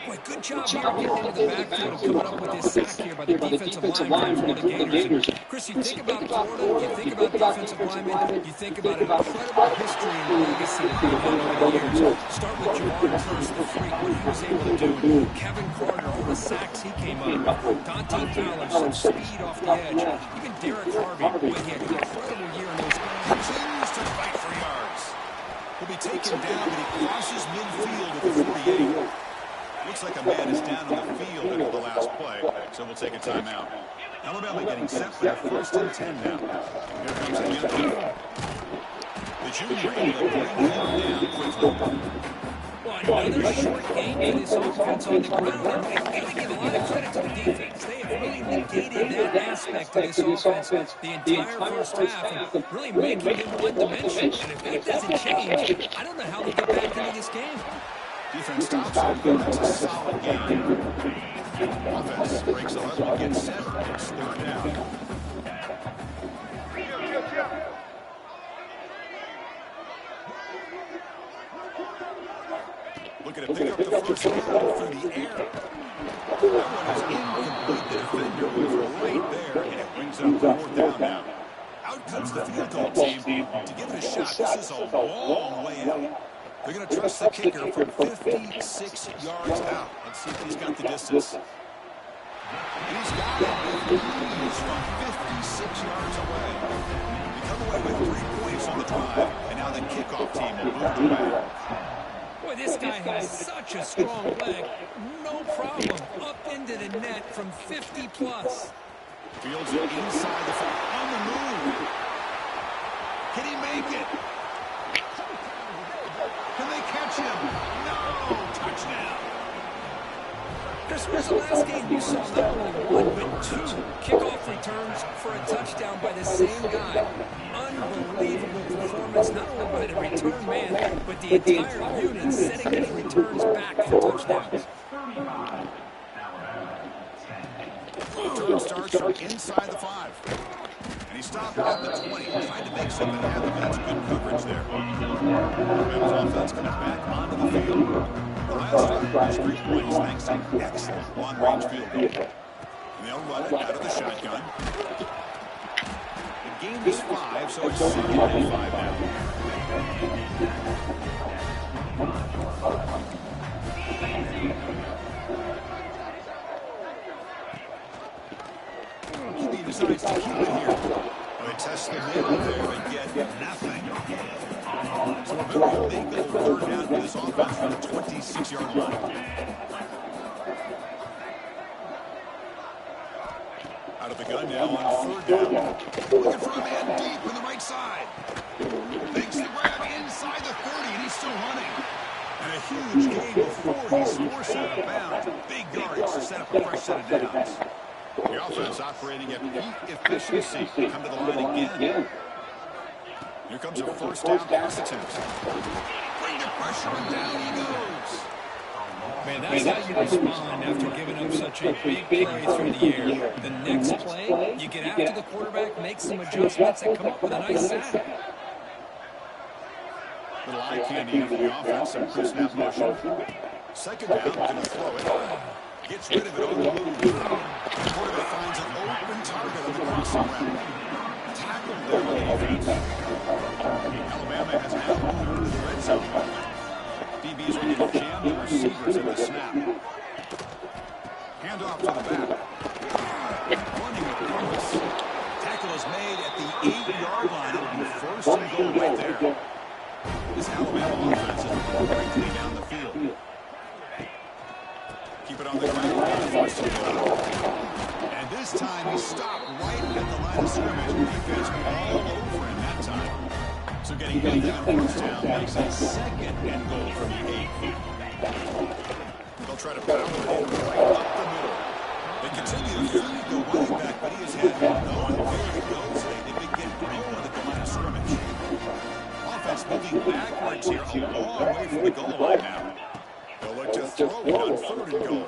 Boy, good job here getting into the backfield and coming up with this sack here by the defensive line for the Gators. Chris, you think about Florida, you think about defensive linemen, you think about an incredible history and legacy that they've had over the years. Start with Jamar Curse, the freak, what he was able to do. Kevin Carter, all the sacks he came up with. Dante Fowler, some speed off the edge. Even Derek Harvey, boy, he had an incredible year in those games. Continues to fight for yards. He'll be taken down, but he crosses midfield at the 48. Looks like a man is down on the field after the last play, so we'll take a timeout. Alabama getting set for first and 10 now. Here comes the young. The junior able to bring him down quickly. Well, another short game for this offense on the ground. And I give a lot of credit to the defense. They have really negated that aspect of this offense the entire first half and really making it one-dimensional. And if that doesn't change, I don't know how they get back into this game. Defense stops it. That's a solid game. Offense breaks 11, gets set. It's third down. Looking to pick up the first down through the air. That one is incomplete. The defender was right there, and it brings up 4th down now. Out comes the field goal team to give it a shot. This is a long way out. They're going to trust the kicker from 56 yards out. Let's see if he's got the distance. He's got it with ease from 56 yards away. They come away with 3 points on the drive, and now the kickoff team will move the ball. Boy, this guy has such a strong leg. No problem. Up into the net from 50+. Fields it inside the 5. On the move. Can he make it? Can they catch him? No! Touchdown. This was the last game you saw not only 1, but 2 kickoff returns for a touchdown by the same guy. Unbelievable performance, not only by the return man, but the entire unit setting his returns back for touchdowns. Return starts from inside the 5. And he stopped at the 20, trying to make something happen. That's good coverage there. Alabama's offense comes back onto the field. The last time, 3 points thanks to an excellent long-range field goal. And they'll run it out of the shotgun. The game is 5, so it's 2nd and 5 now. He decides to keep it here. They test the middle there and get nothing. So a very big old 3rd down for this offense from the 26-yard line. Out of the gun now on 3rd down. Looking for a man deep in the right side. Makes the grab inside the 30, and he's still running. And a huge gain before he's forced out of bounds. Big yards to set up a fresh set of downs. The offense operating at peak efficiency. Come to the line again. Here comes a 1st down pass attempt. Bring the pressure, and down he goes. Man, that's how you respond after giving up such a big play through the air. The next play, you get after the quarterback, make some adjustments, and come up with a nice sack. Little eye candy for the offense, some pre-snap motion. 2nd down, going to throw it. Gets rid of it on the move. The quarterback finds an open target on the crossing route. Tackled there by the defense. Alabama has now moved into the red zone. DB's ready to jam the receivers in the snap. Hand off to the back. Running with purpose. Tackle is made at the 8-yard line. It'll be 1st and goal right there. This Alabama offense is breaking down the field. Keep it on the ground. And this time he stopped right at the line of scrimmage. Defense all over him that time. So getting back on 1st down makes it 2nd and goal from the 8. They'll try to power it in right up the middle. They continue to feed the running back, but he has had no there he goes. They've been getting going at the line of scrimmage. Offense moving backwards here, a long way from the goal line now. They'll look to throw it on 3rd and goal.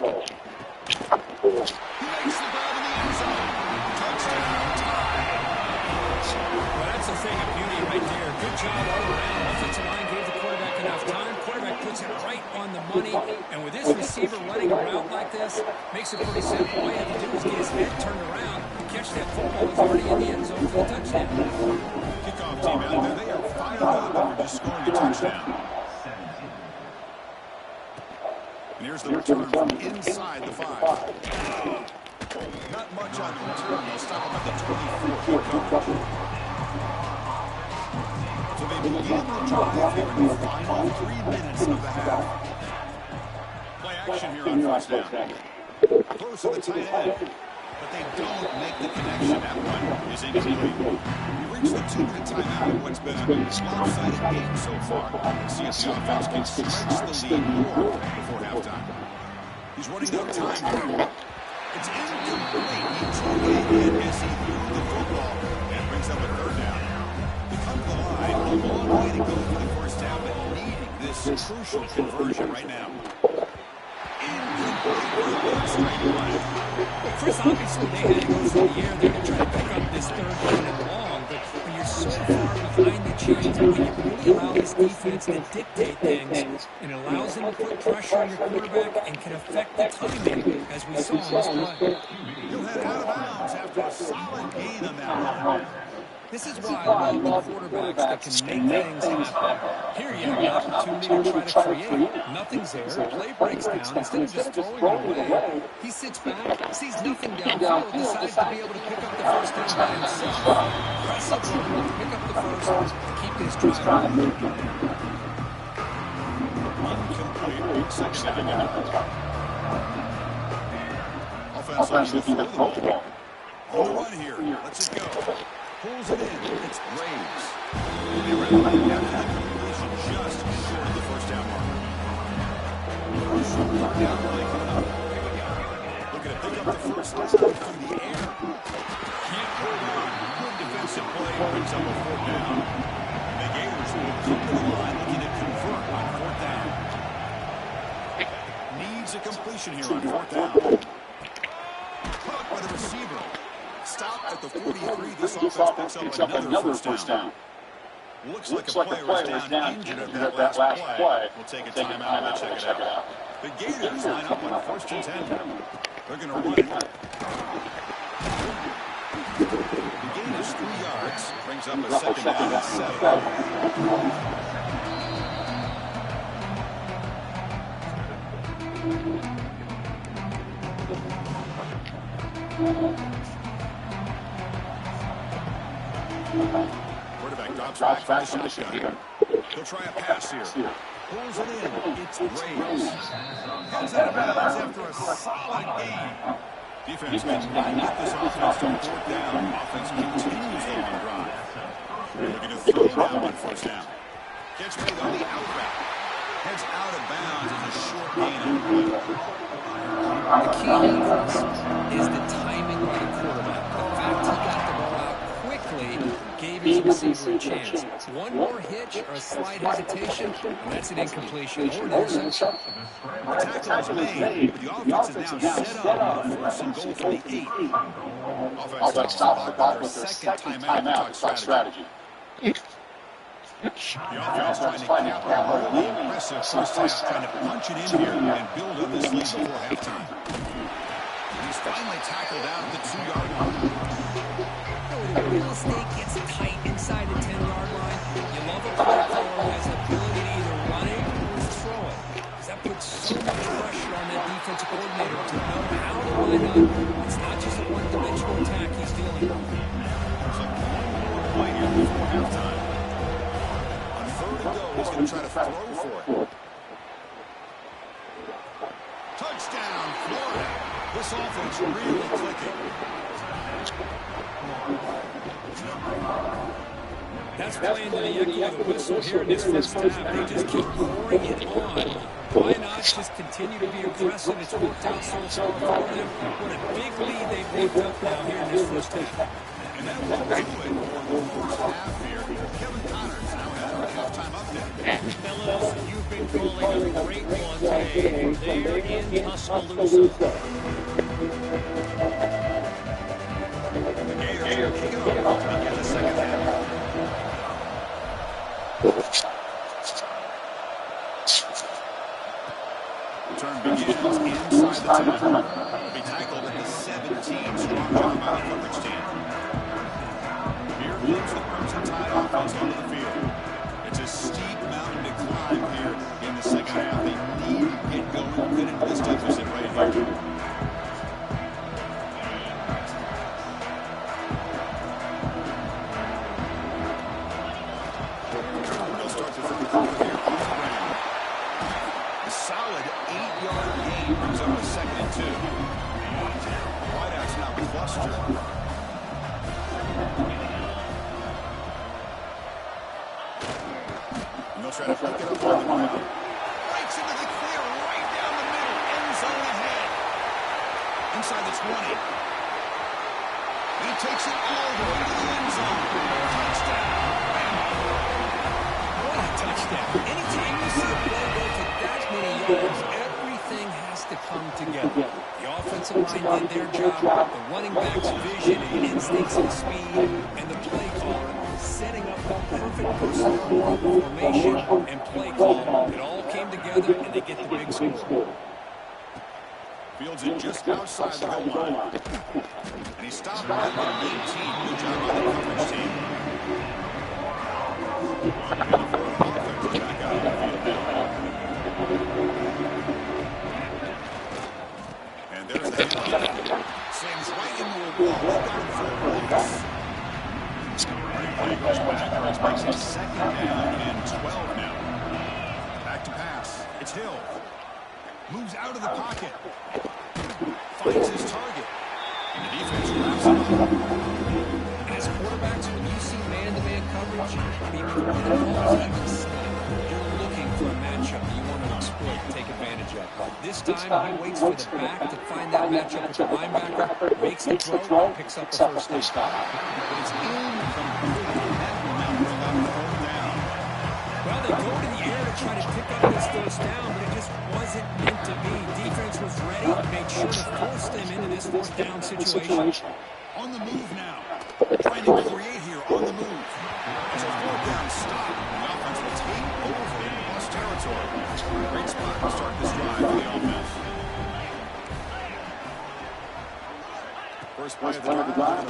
He makes the grab in the end zone. Touchdown time. Well, that's a thing of beauty right there. Good job all around. Offensive line gave the quarterback enough time. Quarterback puts it right on the money. And with this receiver running around like this, makes it pretty simple. All you have to do is get his head turned around and catch that football. He's already in the end zone for the touchdown. Kickoff team out there. They are fired up over just scoring a touchdown. And here's the return from inside the 5. Not much on the return. They'll stop him at the 24 coverage. So they begin the drive here in the final 3 minutes of the half. Play action here on 1st down. Close to the tight end. But they don't make the connection. That one is incomplete. We reach the 2-minute timeout in what's been a lopsided game so far. Let's see if the offense can stretch the lead more before halftime. He's running out of time here. It's incomplete. He took it in as he threw the football and brings up a 3rd down. They come to the line. A long way to go for the 1st down, but needing this crucial conversion right now. Well, Chris, obviously they had to go through the air there to try to pick up this 3rd down and long, but when you're so far behind the chains, when you really allow this this defense to dictate things, and allows them to put pressure on your quarterback and can affect the timing, as we saw on this play. He'll head out of bounds after a solid gain on that run. This is why I love the quarterbacks that can make things happen. Here you have an opportunity to try to create. Nothing's there. Play breaks down. Instead of just throwing it away, he sits back, sees nothing downfield, decides to be able to pick up the first down by himself. Impressive run to pick up the first to keep this drive moving. Incomplete. Second down. Offense looking to throw the ball. On the run here. Let's it go. Pulls it in. It's Graves. They ran it after the completion just short of the first down marker. Short down play coming up. Looking to pick up the first down through the air. Can't hold on. Good defensive play brings up a fourth down. The Gators will come to the line looking to convert on fourth down. Needs a completion here on fourth down. Caught by the receiver. Stop at the 43. This offense picks up another first down. Looks like a player was down injured at that last play. We'll take a timeout to check it out. The Gators line up on first and 10. They're going to run it. The gain is 3 yards. Brings up a second down at 7. Quarterback drops back from the shotgun. He'll try a pass here. Pulls it in. It's Graves. Comes out of bounds after a solid gain. Defense can get this offense to fourth down. Offense continues the long drive. Looking to throw down on first down. Gets made on the out route. Heads out of bounds as a short gain on the play. The key is the timing by the quarterback. The fact he got the ball out quickly gave his receiver a chance. One more hitch or a slight hesitation, and that's an incompletion or an interception. The tackle is made, but the offense is now set up with a first and goal from the 8. Offense stops the clock with their second timeout to talk strategy. The offense trying to cap a really impressive first half, trying to punch it in here and build up this lead before halftime. And he's finally tackled out at the 2-yard line. The real estate gets tight inside the 10-yard line. You love a play caller who has the ability to either run it or throw it. Because that puts so much pressure on that defensive coordinator to know how to line up. It's not just a one-dimensional attack he's dealing with. There's a long play here before halftime. On third and go, he's going to try to throw for it. Touchdown, Florida. This offense really clicking. That's playing to the echo of the whistle here in this first half. They just keep pouring it on. Why not just continue to be aggressive? It's worked out so far for them. What a big lead they've picked up now here in this first half. And that will do it for the first half here. Kevin Connors now has our halftime update. Fellas, you've been calling a great one today. They're in Tuscaloosa. The Gators kick it off to begin the second half. Return begins inside the 10. Will be tackled at the 17. Strong job by the coverage team. Here comes the Crimson Tide offense onto the field. It's a steep mountain to climb here in the second half. They need to get going, get into this deficit right here. They'll start the third quarter here on the ground. A solid 8-yard gain brings up a second and 2. Wideouts now clustered. And they'll try to pick it up on the ground. Right into the clear, right down the middle, end zone ahead. Inside the 20. And he takes it all the way to the end zone. Touchdown. What a touchdown. Anytime you see a play go to that many yards, everything has to come together. The offensive line did their job, the running back's vision and instincts and speed, and the play caller setting up the perfect personnel formation and play call. It all came together, and they get the big score. Fields it just outside the goal line. And he stopped at the 19. Good job by the coverage team. Offense back out of the field now. And there's the handoff. Slams right into a wall. They got him for a loss. Replay goes back. This makes it second down and 12 now. Back to pass. It's Hill. Moves out of the pocket. Finds his target. And the defense wraps it up. And as quarterbacks, when you see man-to-man coverage, before the ball's even snapped, you're looking for a matchup that you want to exploit and take advantage of. This time, he waits for the back to find that matchup with the linebacker, makes the throw, and picks up the first down. But it's incomplete. That will now bring up third down. Well, they go to the air to try to pick up this first down, but it just wasn't meant to be. Defense was ready, made sure to force them into this fourth down situation. On the move now. Trying to create here on the move. It's a fourth down stop. The offense will take over in plus territory. Great spot to start this drive for the offense. First play of the drive.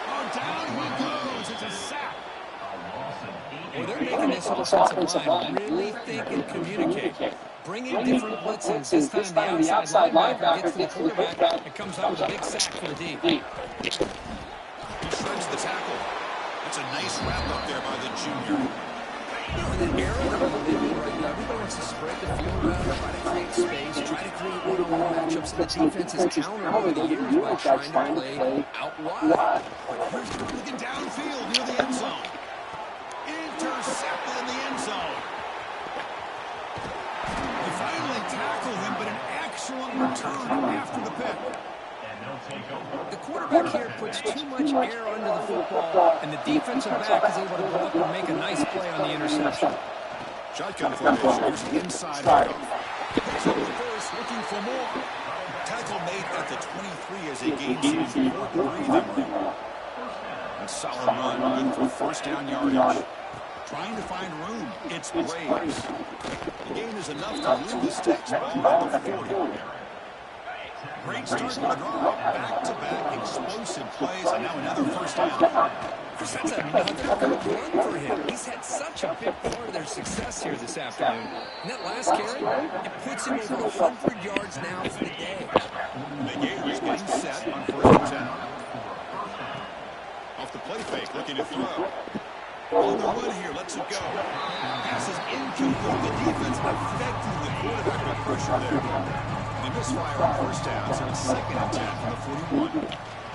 Oh, down he goes. It's a sack. Well, they're making this offensive line really think and communicate. Bringing different blitzes. This time the outside linebacker gets to the quarterback and comes out with a big sack for the D. He shreds the tackle. That's a nice wrap up there by the junior. In the era that we're living in right now, everybody wants to spread the field around, try to create space, try to create one-on-one matchups, and the defense has countered over the years by trying to play out wide. But here's looking downfield near the end zone. Intercepted in the end zone. They finally tackle him, but an excellent return after the pick. The quarterback here puts too much air under the football, and the defensive back is able to go up and make a nice play on the interception. Shotgun formation. Here's the inside handoff. Picks up the first, looking for more. Tackle made at the 23 as they gain some important breathing room. A solid run, good for first down yardage. Trying to find room. It's Braves. The game is enough to lose the stakes. Ball at the 40. Great start to the drive. Back-to-back explosive plays, and now another first down. That's another good run for him. He's had such a big part of their success here this afternoon. And that last carry, it puts him over 100 yards now for the day. The game is getting set on first down. Off the play fake, looking to throw. On the run here, lets it go. Pass is incomplete. The defense affecting the quarterback with pressure there. They misfire on first down, so it's second and 10 from the 41.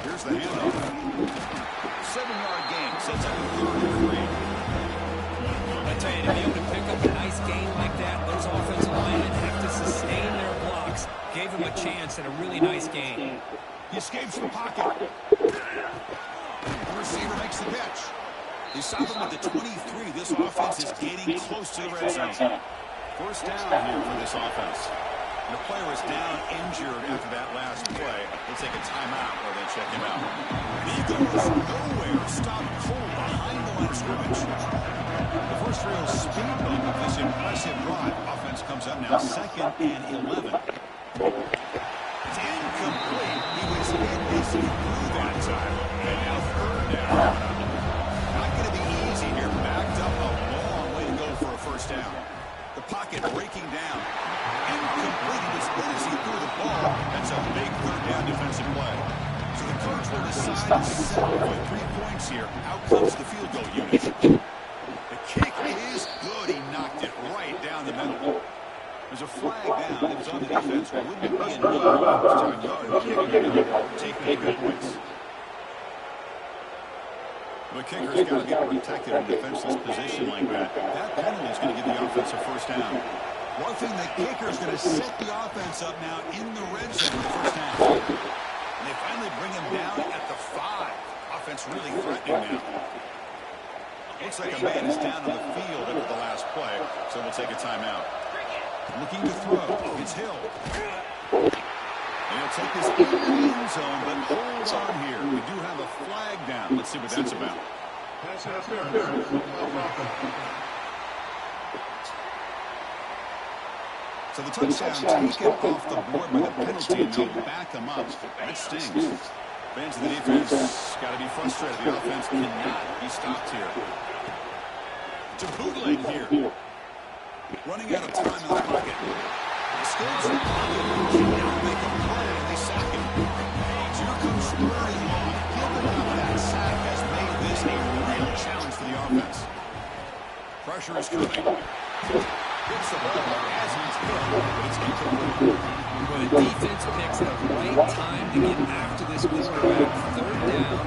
Here's the handoff. 7-yard gain sets up a third and 3. I tell you, to be able to pick up a nice gain like that, those offensive linemen have to sustain their blocks. Gave him a chance and a really nice gain. He escapes the pocket. The receiver makes the pitch. They stop him at the 23. This offense is getting close to the red zone. First down here for this offense. And the player is down injured after that last play. They'll take a timeout while they check him out. He goes nowhere. Stop cold behind the line of scrimmage. The first real speed bump of this impressive drive. Offense comes up now second and 11. It's incomplete. He was hit as he threw that time. And now third down. Not going to be easy here. Backed up a long way to go for a first down. The pocket breaking down. Incomplete. He was hit as he threw the ball. That's a big third down defensive play. So the coach will decide to settle for 3 points here. Out comes the field goal unit. The kick is good. He knocked it right down the middle. There's a flag down. It was on the defense. But wouldn't it be in first down yardage? Taking 3 points. The kicker's got to be protected in a defenseless position like that. That penalty is going to give the offense a first down. One thing, the kicker's going to set the offense up now in the red zone for the first down. And they finally bring him down at the 5. Offense really threatening now. Looks like a man is down on the field after the last play, so we'll take a timeout. Looking to throw. It's Hill. And he'll take this in the end zone, but hold on here. We do have a flag down. Let's see what that's about. So the touchdown taken off the board by the penalty, and they'll back them up. That stings. Fans of the defense got to be frustrated. The offense cannot be stopped here. To bootleg here. Running out of time in the pocket. Escapes the pocket. Now make a play, and they sack him. So here comes Spurrier long. Giving up that sack has made this a real challenge for the offense. Pressure is coming. Hits the ball as he's hit, but it's incomplete. When the defense picks the right time to get after this quarterback, third down,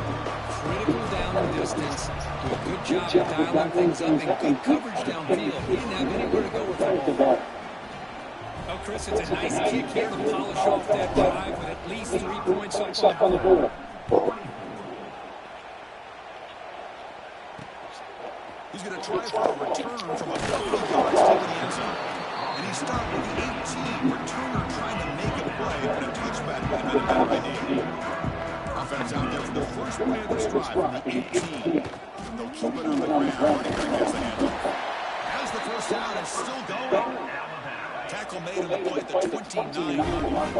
critical down and distance, do a good job of dialing things up, and good coverage downfield. He didn't have anywhere to go with the ball. Oh, Chris, it's a nice kick here to polish off that drive with at least 3 points up on the board. He's going to try for a return from a couple of yards to the end zone. And he stopped with the 18. Returner trying to make a play, but a touchback would have been a better idea. Offense out there for the first play of this drive from the 18. And they'll keep it on the ground. Running back gets the handoff. Has the first down and still going. Tackle made on the play at the 29-yard line.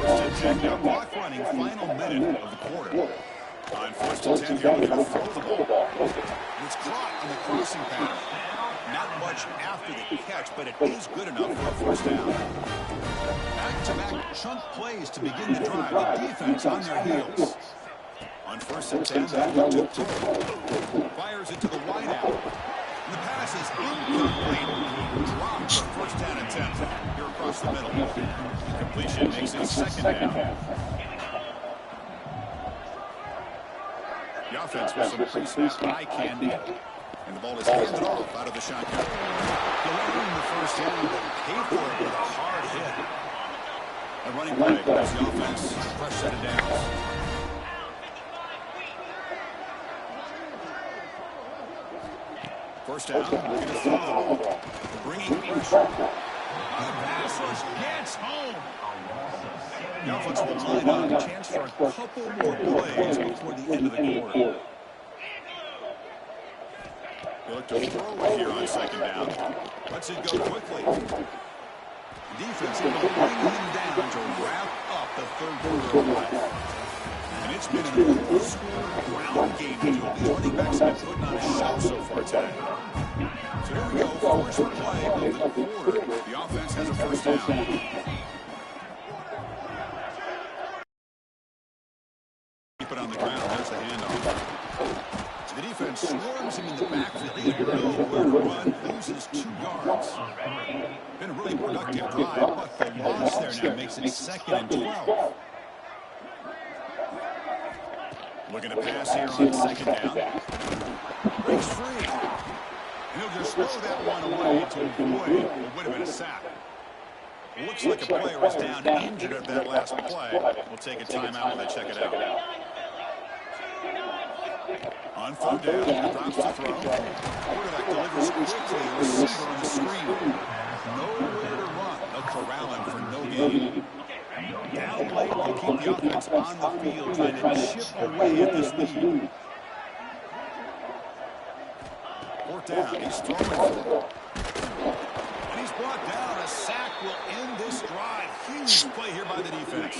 First and 10 now. Clock running. Final minute of the quarter. On first and 10 here, they're going to throw the ball. It's caught on the crossing path. Not much after the catch, but it is good enough for a first down. Back-to-back chunk plays to begin the drive. The defense on their heels. On first and 10, that to throw. Fires it to the wide out. And the pass is incomplete. Dropped for first down and 10. Here across the middle. Completion makes it second down. The offense with some pre-snap eye candy. And the ball is handed off out of the shotgun. Delivering the first down, but paid for it with a hard hit. A running play as the offense fresh set of downs. First down, we're going to throw the ball. Bringing pressure. The pass rush gets home. The offense will line up, a chance for a couple more plays before the end of the quarter. They look to throw it here on second down. Lets it go quickly. Defense able to bring him down to wrap up the third quarter of play. And it's been an old-school ground game. The running backs have been putting on a show so far today. So here we go, first play of the quarter. The offense has a first down. Keep it on the ground. There's the handoff. The defense swarms him in the backfield. He has nowhere to run. Loses 2 yards. Been a really productive drive, but the loss there now makes it second and 12. Looking to pass here on second down. Breaks free. And he'll just throw that one away to avoid what would have been a sack. It looks like a player is down injured at that last play. We'll take a timeout while they check it out. On third down, drops to throw. Quarterback delivers quickly. Receiver on the screen. Nowhere to run. They'll corral him for no gain. Down late, they'll keep the offense on the field, trying to chip away at this lead. Fourth down, he's throwing for it. And he's brought down. A sack will end this drive. Huge play here by the defense.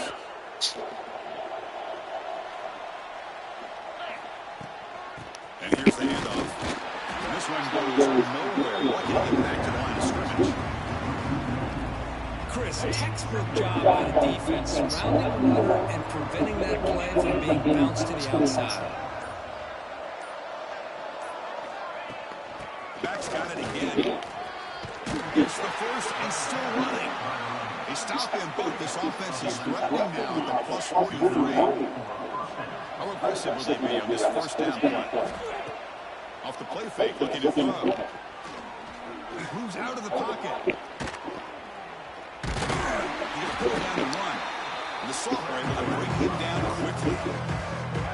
And here's the handoff. And this one goes nowhere. Lucky to get back to the line of scrimmage. Chris, textbook job by the defense, surrounding the runner and preventing that play from being bounced to the outside. Back's got it again. Gets the first and still running. They stop him, but this offense is threatening now at the plus 43. How aggressive will they be on this first down play? Off the play fake, looking to throw. He moves out of the pocket. He gets pulled down and run. And the sophomore able to bring him down quickly.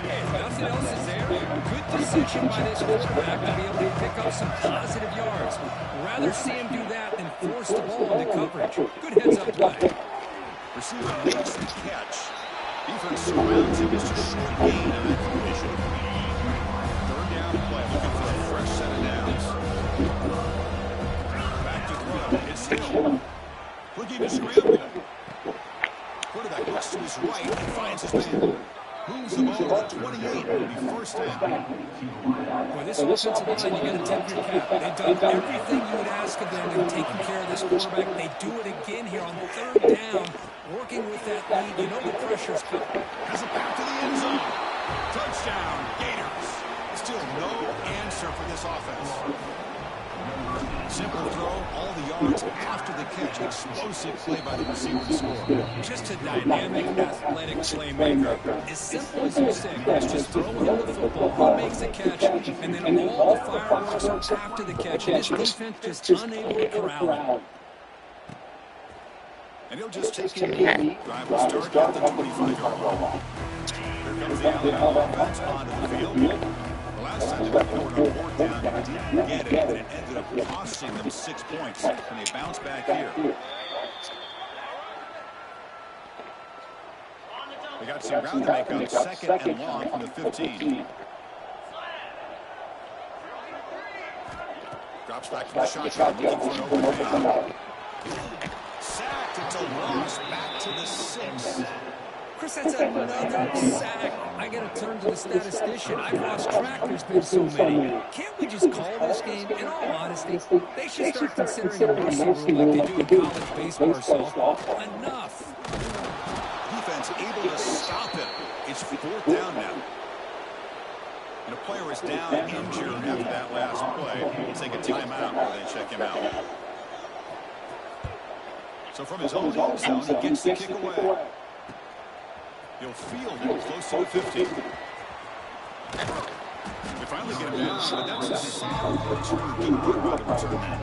Hey, if nothing else is there, good decision by this quarterback to be able to pick up some positive yards. Rather see him do that than force the ball into coverage. Good heads-up play. Receiver makes the catch. Defense surrounds him. It's a short gain on that completion. Third down play, looking for a fresh set of downs. Back to throw. It's Hill. Looking to scramble. Quarterback looks to his right and finds his man. Moves the ball to 28. It'll be first down. Boy, this offensive line, you got to tip your cap. They've done everything you would ask of them in taking care of this quarterback. They do it again here on third down, working with that lead. You know the pressure's coming. Has it back to the end zone. Touchdown, Gators. Still no answer for this offense. Simple throw, all the yards after the catch. Explosive play by the receiver to score. Just a dynamic, athletic playmaker. As simple as you say, it's just throw him the football, he makes a catch, and then all the fireworks are after the catch. And his defense just unable to corral him. And he'll just take a knee. Drive will start at the 25-yard line. Here comes the Alabama offense onto the field. Last time they were going on fourth down, didn't get it, and it ended up costing them 6 points. And they bounce back here. They got some ground to make up. Second and long from the 15. Drops back to the shotgun, looking for an open man. Sacked, it's a loss, back to the 6. Chris, that's another sack. I got to turn to the statistician. I've lost track. There's been so many. Can't we just call this game? In all honesty, they should start considering a mercy rule like they do in college baseball or softball. Enough. Defense able to stop it. It's fourth down now. And a player is down injured after that last play. He'll take a timeout while they check him out. So from his own end zone, he gets the kick away. He'll field it close to the 50. They finally get him down, but that's a solid return. Good work by the return man.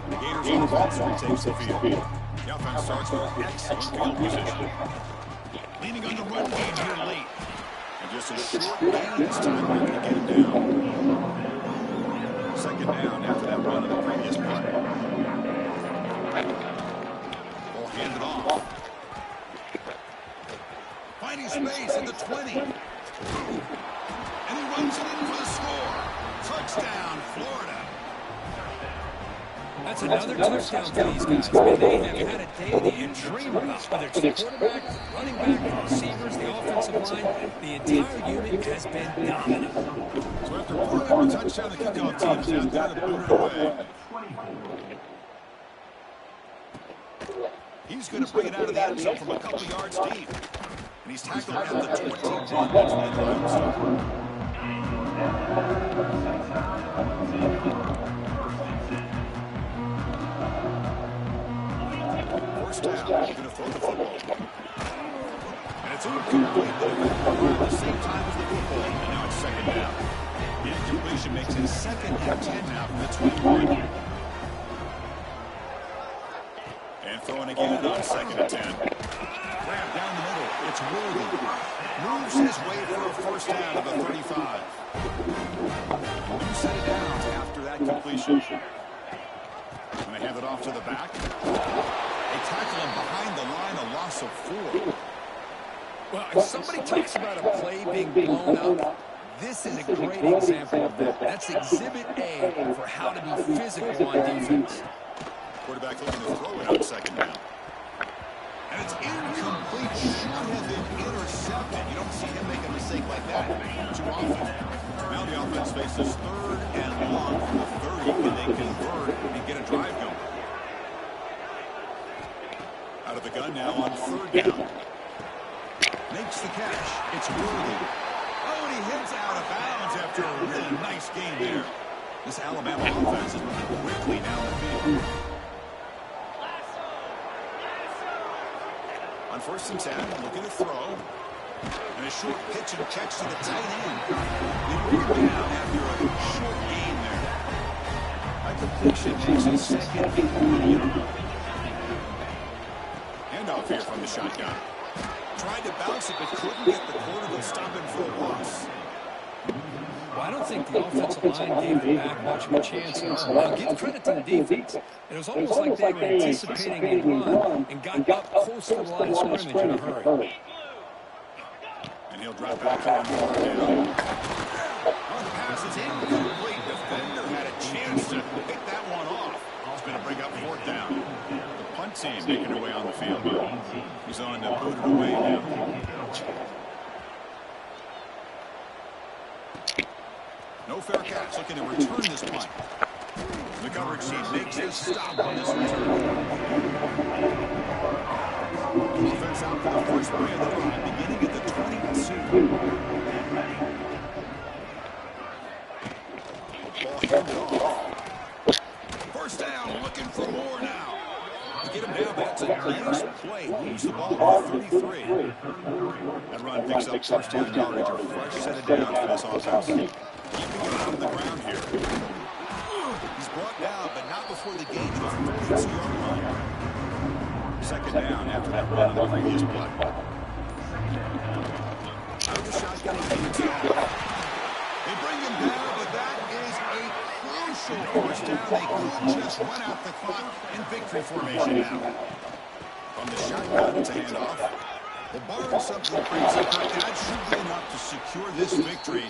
The Gators offense retakes the field. The offense starts with excellent field position. Leaning on the run game here late. And just a short gain this time, we're going to get him down. Second down after that run of the previous play. Ball handed off. Finding space at the 20. And he runs it in for the score. Touchdown, Florida. That's another touchdown for these guys. I mean, they have had a day that you dream about. Whether it's the quarterback, the running back, the receivers, the offensive line, the entire unit has been dominant. So after putting up a touchdown, the kickoff team is out there to boot it away. He's going to bring it out of the end zone from a couple yards deep. And he's tackled at the 21. That's the end zone. First down, he's going to throw the football. And it's incomplete. At the same time as the football. And now it's second down. The incompletion makes it second and 10 now from the 21. And throwing again on second and 10. Grab down the middle. It's Worthy. Moves his way for a first down of the 35. New set of downs after that completion. And they hand it off to the back. They tackle him behind the line, a loss of 4. Well, if somebody talks about a play being blown up, this is a great example of that. That's Exhibit A for how to be physical on defense. Quarterback looking to throw it on second down. And it's incomplete. Should have been intercepted. You don't see him make a mistake like that too often. Now the offense faces third and long from the 30. Can they convert and get a drive going? Out of the gun now on third down. Makes the catch. It's Worthy. Oh, and he hits out of bounds after a really nice game there. This Alabama offense is moving quickly down the field. On first and 10, looking to throw. And a short pitch and catch to the tight end. They bring him down after a short gain there. A completion makes it second and 1. Handoff here from the shotgun. Tried to bounce it, but couldn't get the quarter to stop him for a loss. Well, I don't think the offensive line gave the back much of a chance at all. Now, give credit to the defense. It was almost like they were anticipating a run and got up close to the line of scrimmage in a hurry. And he'll drop back on third down. Well, the pass is incomplete. Defender had a chance to pick that one off. It's going to bring up fourth down. The punt team making their way on the field. He's on to boot it away now. No fair catch, looking to return this punt. The coverage team makes a stop on this return. Offense out for the first play of the drive, beginning at the 22. Ball handed off. First down, looking for more now. To get him down, that's a nice play. Lose the ball at the 33. That run picks up first down yardage, a fresh set of downs for this offense. Keeping it on the ground here. He's brought down, but not before the gain to the 42-yard line. Second down after that run on the previous play. Out of the shotgun, he takes it off. They bring him down, but that is a crucial first down. They could just run out the clock in victory formation now. From the shotgun, it's a handoff. Well, barring something crazy, that should be enough to secure this victory.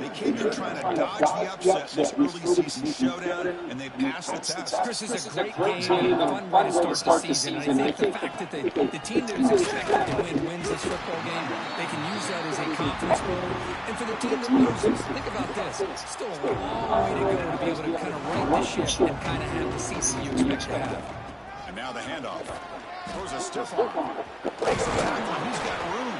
They came in trying to dodge the upset in this early season showdown, and they passed the test. Chris, is a great game and a fun way to start the season. I think the fact that the team that is expected to win wins this football game, they can use that as a confidence builder. And for the team that loses, think about this. Still a long way to go to be able to kind of right the ship and kind of have the season you expect to have. And now the handoff. Throws a stiff arm. Breaks the tackle. He's got room.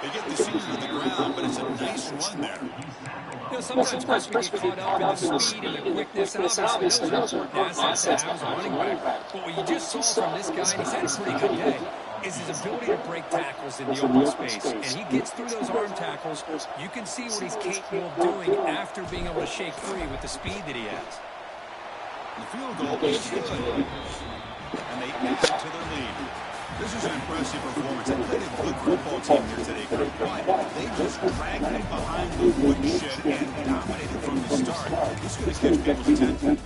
They get the senior to the ground, but it's a nice run there. You know, sometimes Chris, we get caught up in the speed and the quickness. Obviously, those are important assets to have as a running back. But what you just saw from this guy, and he's had a pretty good day, is his ability to break tackles in the open space. And he gets through those arm tackles. You can see what he's capable of doing after being able to shake free with the speed that he has. The field goal is good. And they add to their lead. This is an impressive performance. They played a good football team here today, but they just dragged it behind the woodshed and dominated from the start. This is going to catch people's attention.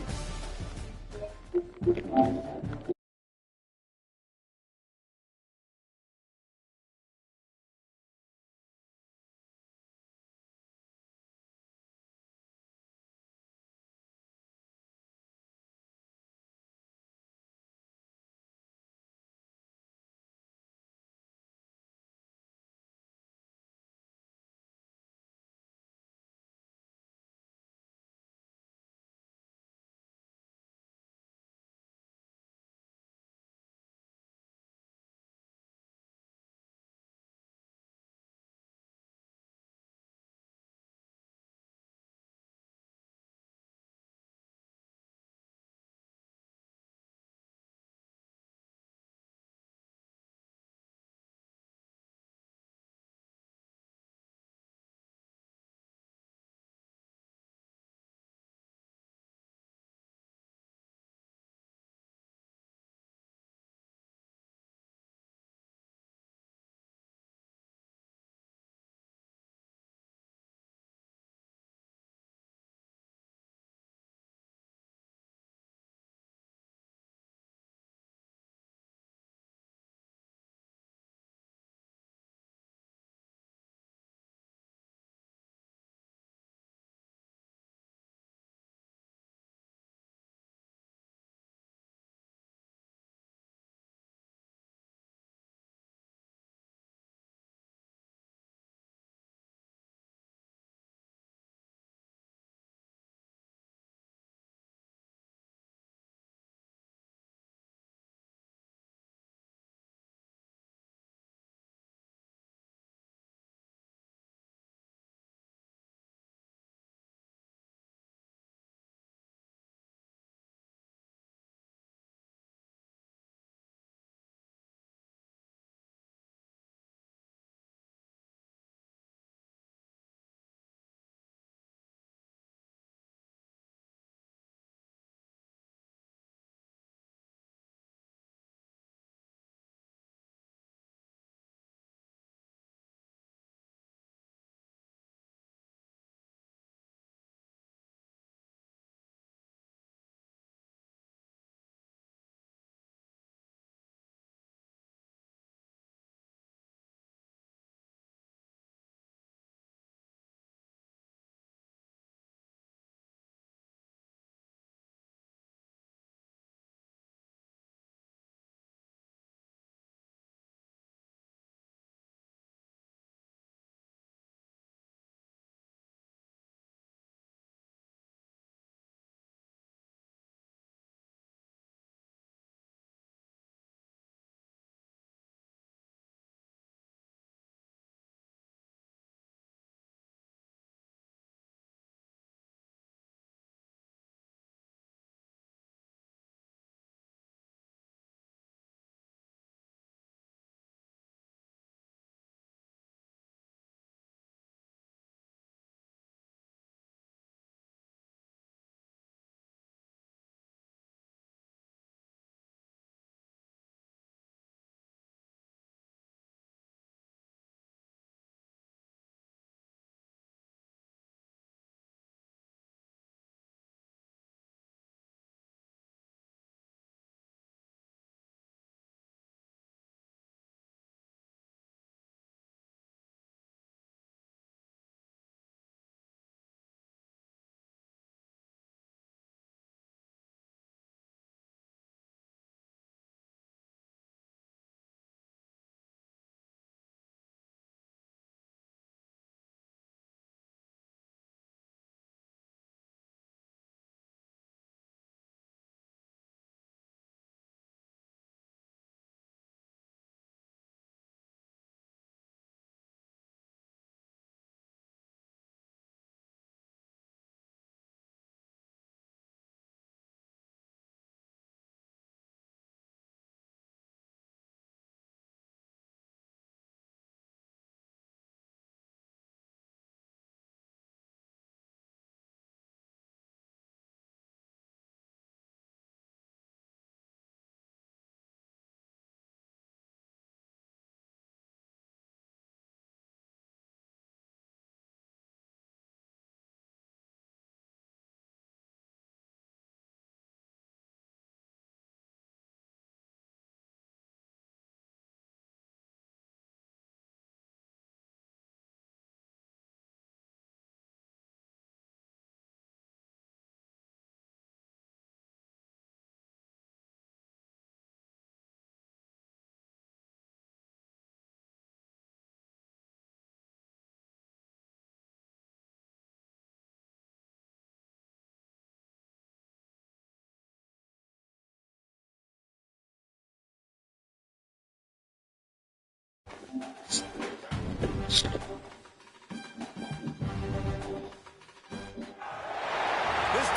This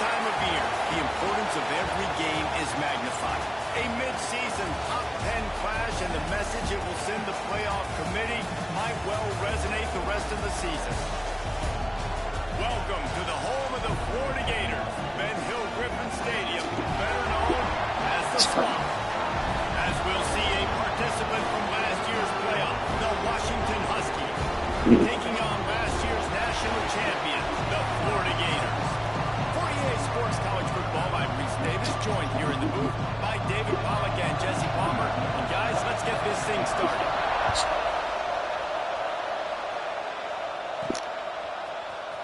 time of year, the importance of every game is magnified. A mid-season top 10 clash and the message it will send the playoff committee might well resonate the rest of the season. Welcome to the home of the Florida Gators, Ben Hill Griffin Stadium, better known as the Swamp. As we'll see a participant from last year's playoff, the Washington Huskies, taking on last year's national champion, the Florida Gators. For EA Sports College Football, I'm Reese Davis, joined here in the booth by David Pollack and Jesse Palmer. And guys, let's get this thing started.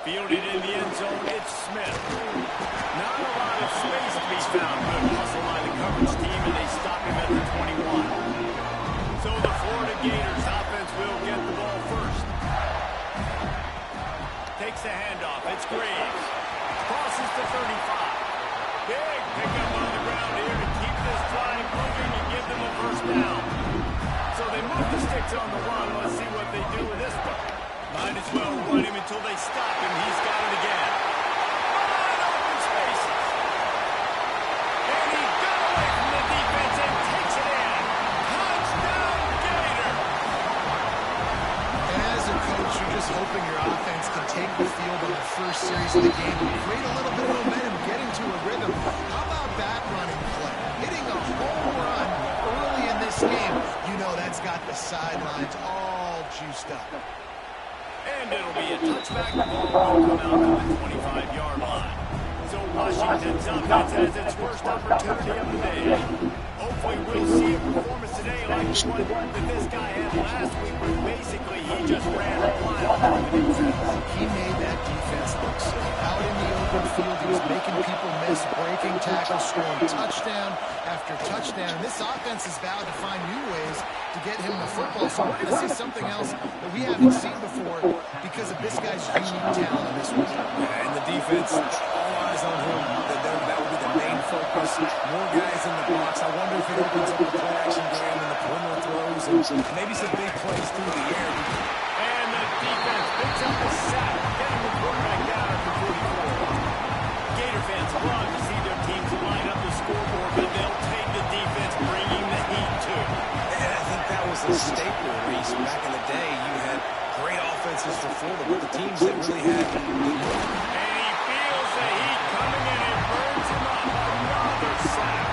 Fielded in the end zone, it's Smith. Not a lot of space to be found. Good hustle by the coverage team, and they stop him at the 21. So the Florida Gators offense will get the ball first. Takes the handoff. It's Graves. Crosses to 35. Big pickup on the ground here to keep this drive moving and give them a first down. So they move the sticks on the run. Let's see what they do with this one. Might as well run him until they stop him. He's got it again. Wide open spaces. And he got away from the defense and takes it in. Touchdown, Gator. And as a coach, you're just hoping your offense can take the field on the first series of the game and create a little bit of momentum, get into a rhythm. How about that running play? Hitting a home run early in this game. You know that's got the sidelines all juiced up. And it'll be a touchback. The ball will come out to the 25-yard line. So Washington's offense has its first opportunity of the day. Hopefully we'll see a performance today like the one that this guy had last week, where basically he just ran a mile on the defense. He made that defense look silly. Out in the open field, he was making people miss, breaking tackles, scoring touchdown after touchdown. This offense is vowed to find new ways to get him the football. So we're going to see something else that we haven't seen before because of this guy's unique talent on this one. Yeah, and the defense, all eyes on him. That will be the main focus. More guys in the box. I wonder if it opens up the play action game and the perimeter throws and maybe some big plays through the air. And the defense picks up the sack, getting the quarterback down at the 44. Gator fans love to see their teams line up the scoreboard, but they'll take the defense bringing the heat too. And I think that was a staple, Reese. Back in the day, you had great offenses for Florida, but the teams that really had good And he feels the heat coming in and burns him up. Another sack.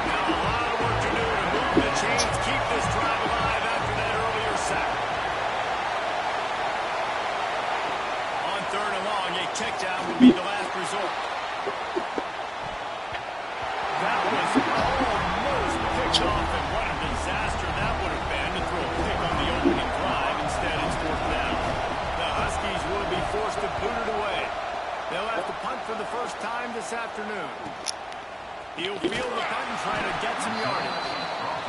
Now a lot of work to do to move the chains, keep this drive alive after that earlier sack. On third and long, a check down would be the last resort. That was almost picked off, and what a disaster that would have been to throw a pick on the opening drive. Instead, it's fourth down. The Huskies will be forced to boot it away. They'll have to punt for the first time this afternoon. He'll field the punt and try to get some yardage.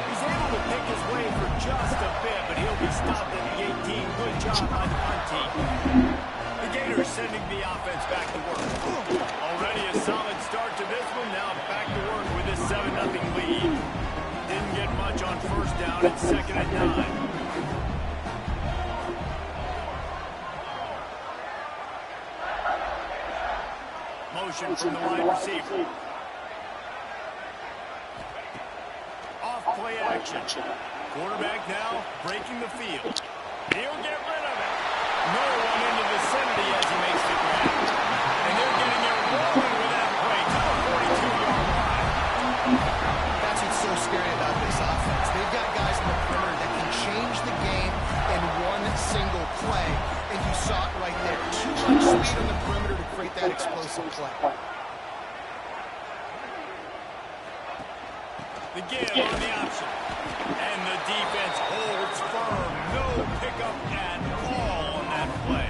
He's able to pick his way for just a bit, but he'll be stopped at the 18. Good job by the punt team. The Gators sending the offense back to work. Already a solid start to this one. Now back to work with this 7-0 lead. Didn't get much on first down. It's 2nd and 9. Motion from the wide receiver. Off play action. Quarterback now breaking the field. He'll get rid of it. No one in the vicinity as he makes the grab. And they're getting it rolling with that play to the 42-yard line. That's what's so scary about this offense. They've got guys in the perimeter that can change the game in one single play. And you saw it right there. Too much speed on the perimeter to create that explosive play. The give on the option. And the defense holds firm. No pickup at all on that play.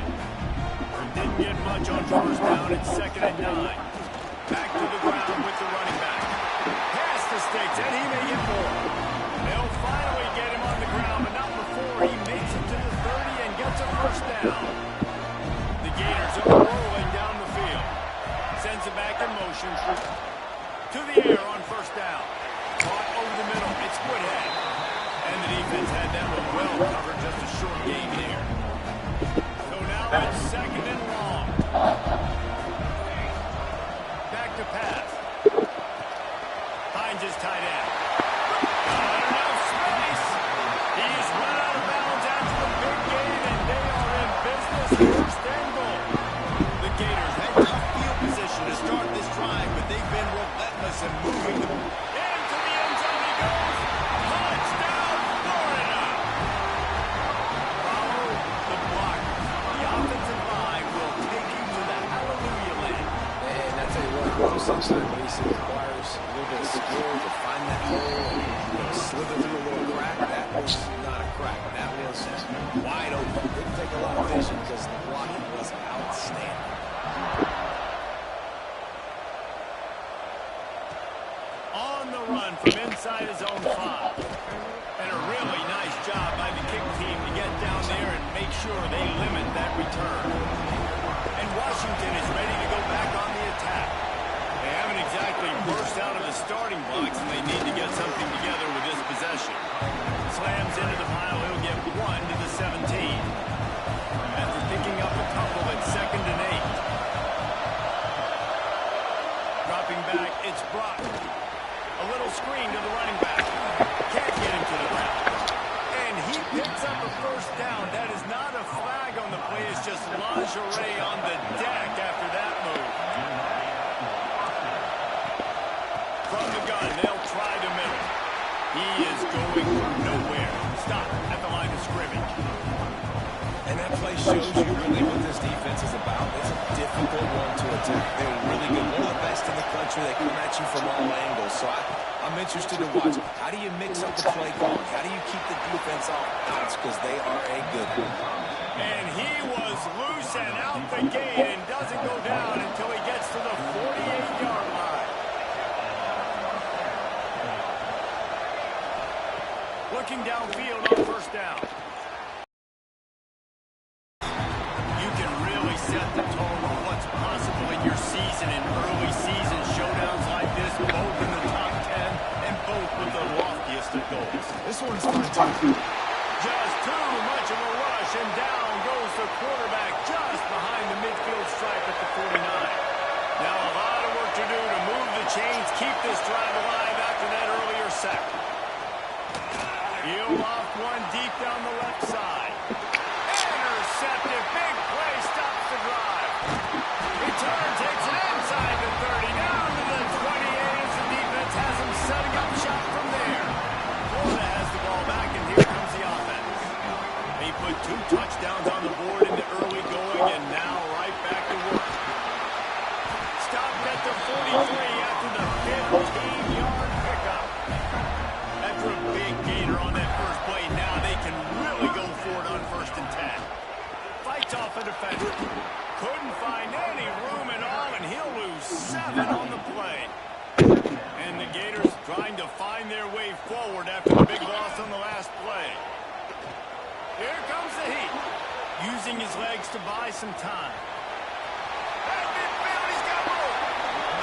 Didn't get much on first down. It's 2nd and 9. Back to the ground with the running back. Past the sticks, and he may get more. They'll finally get him on the ground, but not before he makes it to the 30 and gets a first down. The Gators are rolling down the field. Sends it back in motion. To the air on first down. Caught over the middle. It's Woodhead. And the defense had that one well covered, just a short game there. So now it's second and long. Back to pass. Finds his tight end. Enough space. He's run out of bounds after the big gain, and they are in business. First and goal. The Gators had tough field position to start this drive, but they've been relentless in moving the ball. Into the end zone he goes. Touchdown, Florida. Follow the block. The offensive line will take you to the hallelujah land. And I tell you what, sometimes basic requires a little bit of skill to find that hole and slither through a little crack. That was not a crack. That was wide open. Didn't take a lot of vision because the blocking was outstanding. On the run from inside his own 5. And a really nice job by the kick team to get down there and make sure they limit that return. And Washington is ready to go back on the attack. They haven't exactly burst out of the starting blocks, and they need to get something together with this possession. Slams into the pile, he'll get 1 to the 17. After picking up a couple at 2nd and 8. Dropping back, it's Brock. A little screen to the running back. Can't get him to the ground. And he picks up a first down. That is not a flag on the play. It's just lingerie on the deck after that move. From the gun, they'll try to middle. He is going nowhere. Stop at the line of scrimmage. And that play shows you really what this defense is about. It's a difficult one to attack. They're really good. One of the best in the country. They come at you from all angles. So I'm interested to watch. How do you mix up the play calling? How do you keep the defense off balance? Because they are a good one. And he was loose and out the gate and doesn't go down until he gets to the 48-yard line. Looking downfield on first down. You can really set the tone of what's possible in your season in early season showdowns like this, both in the top 10 and both with the loftiest of goals. This one's fun, too. Just too much of a rush, and down goes the quarterback just behind the midfield stripe at the 49. Now a lot of work to do to move the chains, keep this drive alive after that earlier sack. He'll off one deep down the left side. Intercepted, big play, stops the drive. Return takes it inside the 30, down to the 28 as the defense has him setting up shop from there. Florida has the ball back, and here comes the offense. They put 2 touchdowns on the board in the early going, and now right back to work. Stopped at the 43 after the 15-yard pickup. After a big gainer on that first play, now they can really go for it on 1st and 10. Fights off a defender. Couldn't find any room at all, and he'll lose 7 on the play. And the Gators trying to find their way forward after the big loss on the last play. Here comes the heat. Using his legs to buy some time. At midfield, he's got room.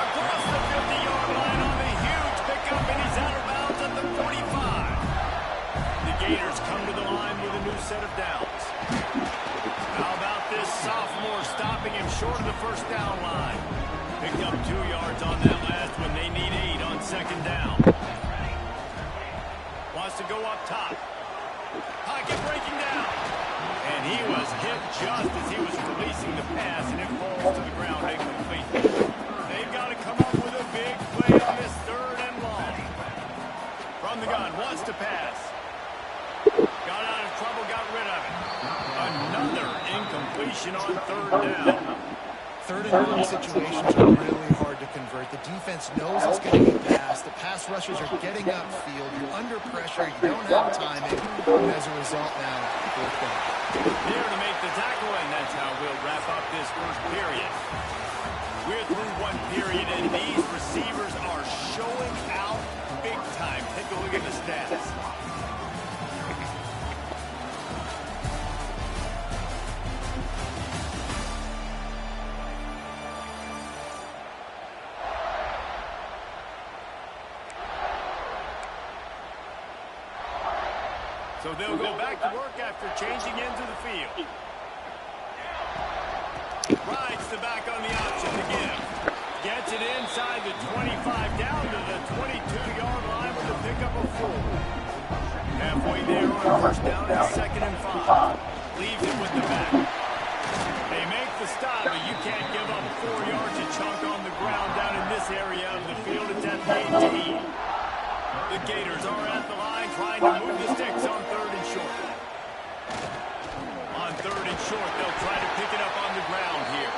Across the 50-yard line on the huge pickup, and he's out of bounds at the 45. The Gators come to the line with a new set of downs. How about this sophomore stopping him short of the first down line? Picked up 2 yards on that last one. They need 8 on 2nd down. Wants to go up top. Pocket breaking down. And he was hit just as he was releasing the pass, and it falls to the ground incomplete. They've got to come up with a big play on this 3rd and long. From the gun, wants to pass. Got out of trouble, got rid of it. Another incompletion on 3rd down. 3rd and long situations are really hard to convert. The defense knows it's going to be passed. The pass rushers are getting upfield. You're under pressure. You don't have timing. And as a result now, 4th down. There to make the tackle, and that's how we'll wrap up this first period. We're through 1 period, and these receivers are showing out big time. Take a look at the stats. So they'll go back to work after changing into the field. Rides the back on the option to give. Gets it inside the 25 down to the 22-yard line with a pickup of 4. Halfway there on first down and 2nd and 5. Leaves it with the back. They make the stop, but you can't give up 4 yards a chunk on the ground down in this area of the field. It's at the 18. The Gators are at the line trying to move the sticks on 3rd and short. On 3rd and short, they'll try to pick it up on the ground here.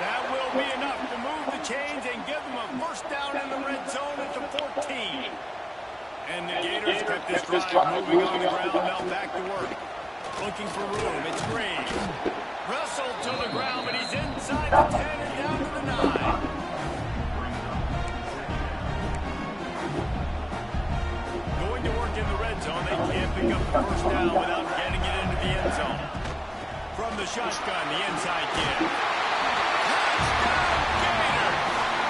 That will be enough to move the chains and give them a first down in the red zone at the 14. And the Gators kept this drive moving on the ground. Now back to work. Looking for room. It's Reed. Wrestled to the ground, but he's inside the 10 and down to the 9. Going to work in the red zone. They can't pick up the first down without getting it into the end zone. From the shotgun, the inside give. Touchdown, Gator!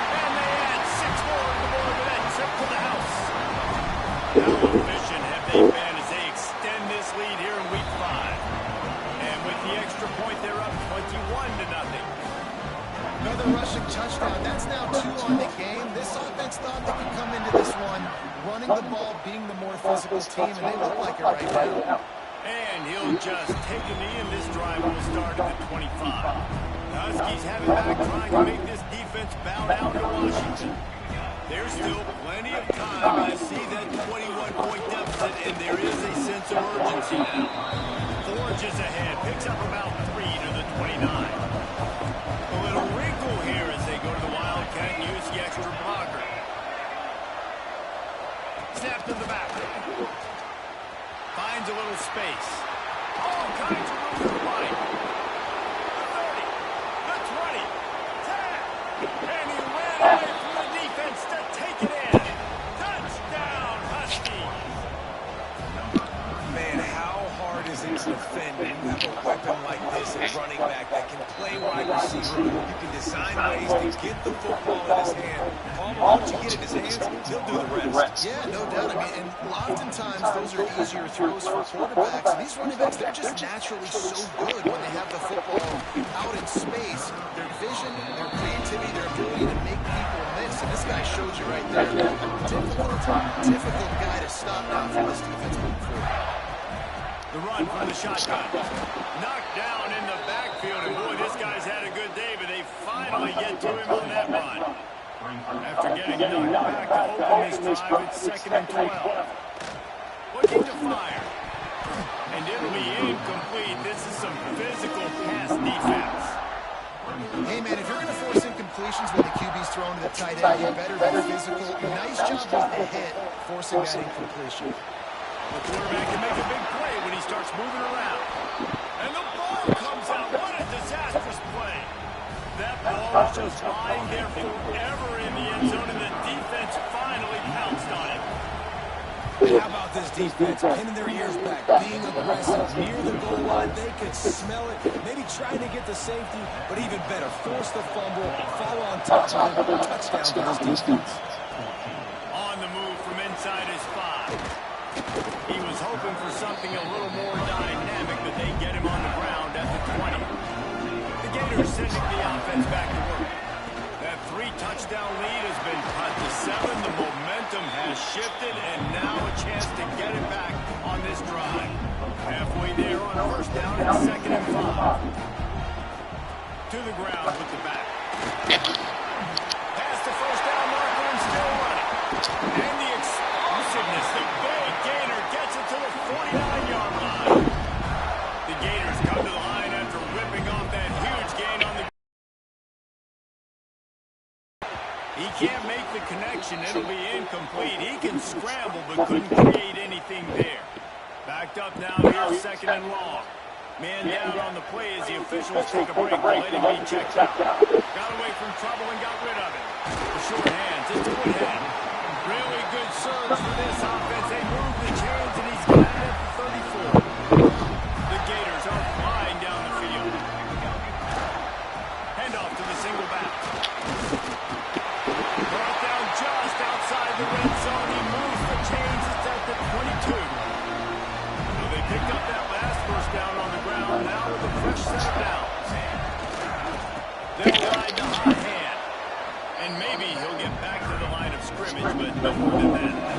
And they add 6 more on the board with that trip to the house. How efficient have they been as they extend this lead here in Week 5? And with the extra point, they're up 21-0. Another rushing touchdown. That's now 2 on the game. This offense thought they could come into this one running the ball, being the more physical team, and they look like it right now. And he'll just take a knee, and this drive will start at the 25. The Huskies have it back trying to make this defense bow down to Washington. There's still plenty of time. I see that 21-point deficit, and there is a sense of urgency now. Forges ahead, picks up about 3 to the 29. A little wrinkle here as they go to the Wildcat and use the extra blocker. Snap to the back. Finds a little space. All kinds of room to the right. The 30, the 20, 10, and he ran away from the defense to take it in. Touchdown, Huskies. Man, how hard is it to defend when you have a weapon like this at running back that can play wide receiver? You can design ways to get the football in his hand. Once you get it in his hands, he'll do the rest. Yeah, no doubt. I mean, and oftentimes those are easier throws for quarterbacks. And these running backs, they're just naturally so good when they have the football out in space. Their vision, their creativity, their ability to make people miss. And this guy shows you right there. Difficult guy to stop now for this defense moving forward. The run from the shotgun. Knocked down in the backfield. And boy, this guy's had a good day, but they finally get to him on that run. After getting knocked back to open this drive, it's 2nd and 12. Looking to fire. And it'll be incomplete. This is some physical pass defense. Hey, man, if you're going to force incompletions when the QB's thrown to the tight end, you better be physical. Nice job with the hit, forcing that incompletion. The quarterback can make a big play when he starts moving around. And the ball comes out. What a disastrous play. That ball was just lying there forever in the end zone, and the defense finally pounced on it. How about this defense? Pinning their ears back, being aggressive, near the goal line. They could smell it. Maybe trying to get the safety, but even better, force the fumble, follow on top of it, touchdown to this defense. On the move from inside his 5. He was hoping for something a little more dynamic, but they get him on the ground at the 20. The Gators sending the offense back to work. That 3-touchdown lead has been cut to 7. The momentum has shifted, and now a chance to get it back on this drive. Halfway there on first down and 2nd and 5. To the ground with the back. Past the first down marker and still running. And the explosiveness, the big gainer gets it to the 49-yard line. The Gators come to the line after ripping off that huge gain on the... He can't make the connection. It'll be incomplete. He can scramble, but couldn't create anything there. Backed up now here, 2nd and long. Man down on the play as the officials take a break to let him be checked out. Got away from trouble and got rid of it. The short hands, it's Woodhead. Really good surge for this offense. They move the chains, and he's got it at the 34. The Gators are flying down the field. Handoff to the single back. Brought down just outside the red zone. He moves the chains. It's at the 22. And maybe he'll get back to the line of scrimmage, but no more than that.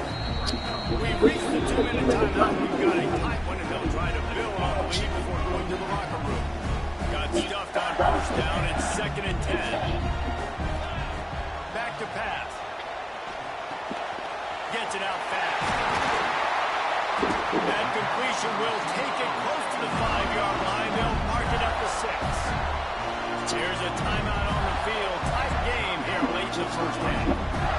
We've reached the 2-minute timeout. We've got a tight one, and they'll try to build on the lead before going to the locker room. Got stuffed on first down. It's 2nd and 10. Back to pass. Gets it out fast. That completion will take it close to the 5-yard line. They'll mark it at the 6. Here's a timeout on the field. Tight game here late in the first half.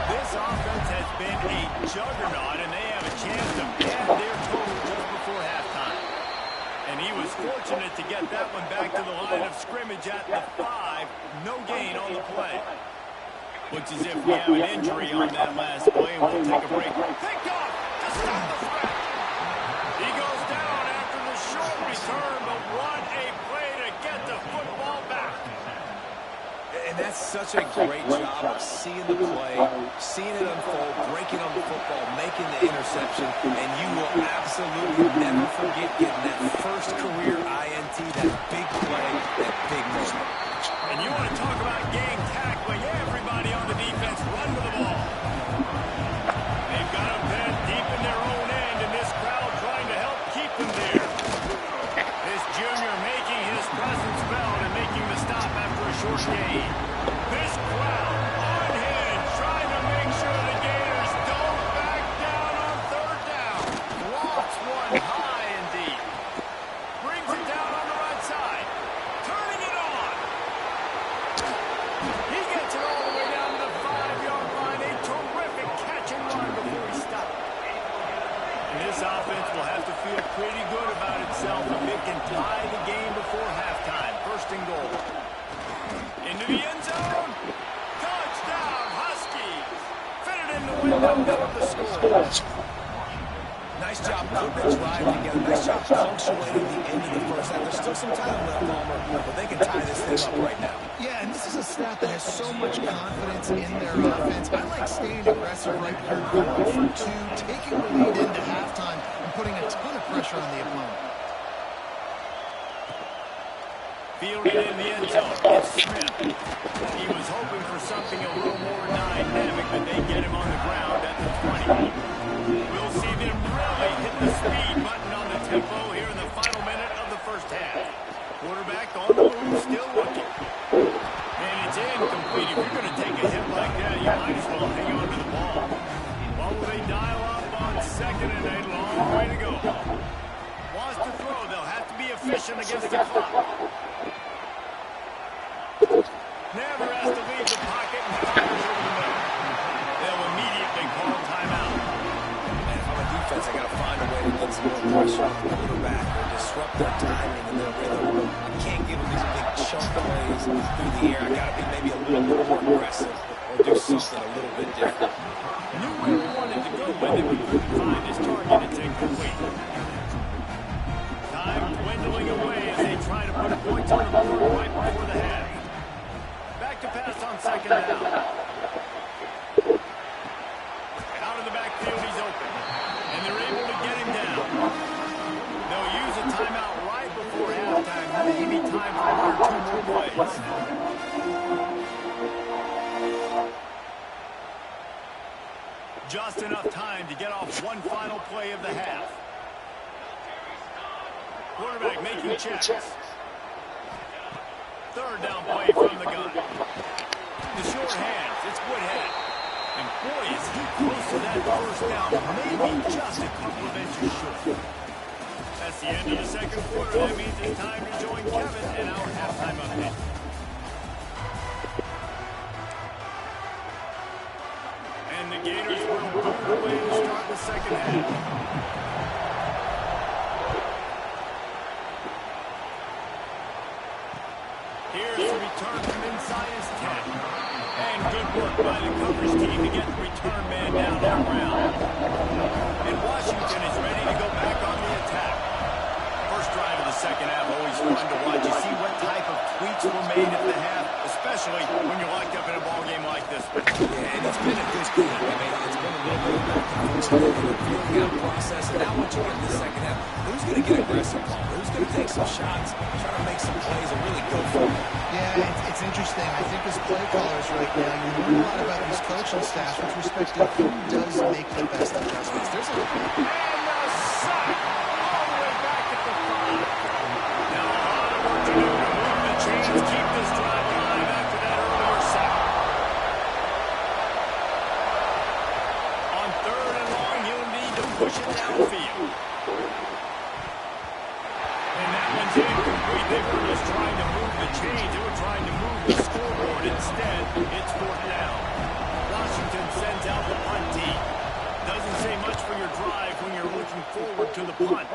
This offense has been a juggernaut, and they have a chance to pad their total just before halftime. And he was fortunate to get that one back to the line of scrimmage at the 5. No gain on the play. Looks as if we have an injury on that last play, and we'll take a break. Picked off to stop the threat. He goes down after the short return, but what a play to get the football back. And that's such a great job of seeing the play, seeing it unfold, breaking on the football, making the interception, and you will absolutely never forget getting that first career INT, that big play, that big moment. And you want to talk about game tackling, everybody on the defense run to the ball. They've got them bent deep in their own end, and this crowd trying to help keep them there. This junior making his presence felt and making the stop after a short gain. This crowd on him, trying to make sure the Gators don't back down on 3rd down. Lofts one high and deep. Brings it down on the right side. Turning it on. He gets it all the way down to the 5-yard line. A terrific catch and run before he stopped. And this offense will have to feel pretty good about itself if it can tie the game before halftime. 1st and goal. Into the end zone. Touchdown, Huskies. Fitted in the window for the score. Nice job putting the drive together. Nice job punctuating the end of the first half. There's still some time left, Palmer, but they can tie this thing up right now. Yeah, and this is a staff that has so much confidence in their offense. I like staying aggressive right here, going for 2, taking the lead into halftime, and putting a ton of pressure on the opponent. Fielded in the end zone. It's Smith. He was hoping for something a little more dynamic, but they get him on the ground at the 20. We'll see them really hit the speed button on the tempo here in the final minute of the first half. Quarterback on the move, still looking. And it's incomplete. If you're going to take a hit like that, you might as well hang on to the ball. What will they dial up on 2nd and a long way to go? Wants to throw. They'll have to be efficient against the clock. Never has to leave the pocket and fires over the middle. They'll immediately call timeout. And if I'm a defense, I got to find a way to get some more pressure on the quarterback or disrupt their timing and their rhythm. I can't give them these big chunk plays through the air. I got to be maybe a little bit more aggressive or do something a little bit different. Knew where he wanted to go with it, but couldn't find his target. It's incomplete. Time dwindling away as they try to put points on the board right before the half. Back to pass on 2nd down. Out of the backfield, he's open. And they're able to get him down. They'll use a timeout right before halftime. Maybe time for 1 or 2 more plays. Just enough time to get off one final play of the half. Quarterback making checks. 3rd down play from the gun. The short hands, it's Woodhead. And boy, is he close to that first down. Maybe just a couple of inches short. That's the end of the 2nd quarter. That means it's time to join Kevin in our halftime update. And the Gators will move away to start the 2nd half. Here's the return from inside his 10. And good work by the coverage team to get the return man down on the ground. And Washington is ready to go back on the attack. First drive of the 2nd half, always fun to watch. You see what type of tweaks were made at the half, especially when you're locked up in a ball game like this one. Yeah, And it's been a good game. I mean, it's been a little bit of back and forth in the feeling out process. And now once you get in the second half, who's going to get aggressive, Paul? Who's going to take some shots, try to make some plays, and really go for it? Yeah, it's interesting. I think as play callers right now, you learn a lot about these coaching staffs with respect to who does make the best adjustments. There's a sack all the way back at the 5. Now a lot of work to do to move the chains, keep this drive alive after that earlier sack. On 3rd and long, he'll need to push it downfield. And that one's incomplete. They were just trying to move the chains. They were trying to move the scoreboard. Instead, it's 4th down. Washington sends out the punt team. Doesn't say much for your drive when you're looking forward to the punt.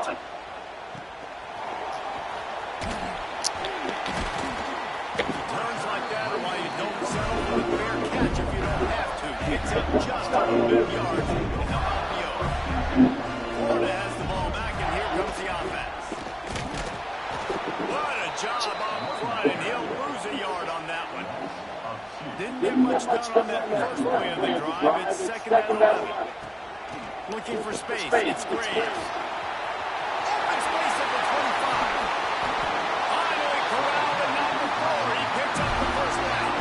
Turns like that are why you don't settle for the fair catch if you don't have to. Picks up just a little bit of yards and come out the open. Florida has the ball back, and here comes the offense. What a job on front, and he'll lose a yard on that one. Didn't get much done on that first play of the drive. It's 2nd and 11. Looking for space. It's Graves. Open space at the 25. Finally corralled and not before. He picks up the first down.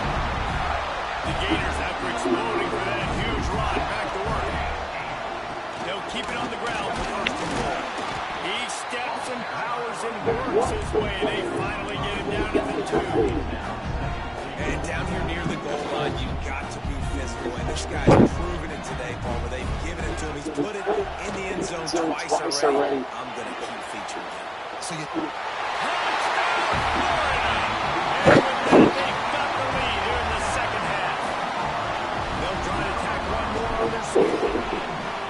The Gators, after exploding for that huge run, back to work. They'll keep it on the ground for 1st and goal. He steps and powers and works his way. They finally get him down at the 2. And down here near the goal line, you've got to be physical. And this guy's proven it today, Paul, where they've given it to him. He's put it in the end zone twice already. I'm going to keep featuring him. so you. Touchdown, Florida! And with that, they've got the lead here in the second half. They'll try to tack one more on their score.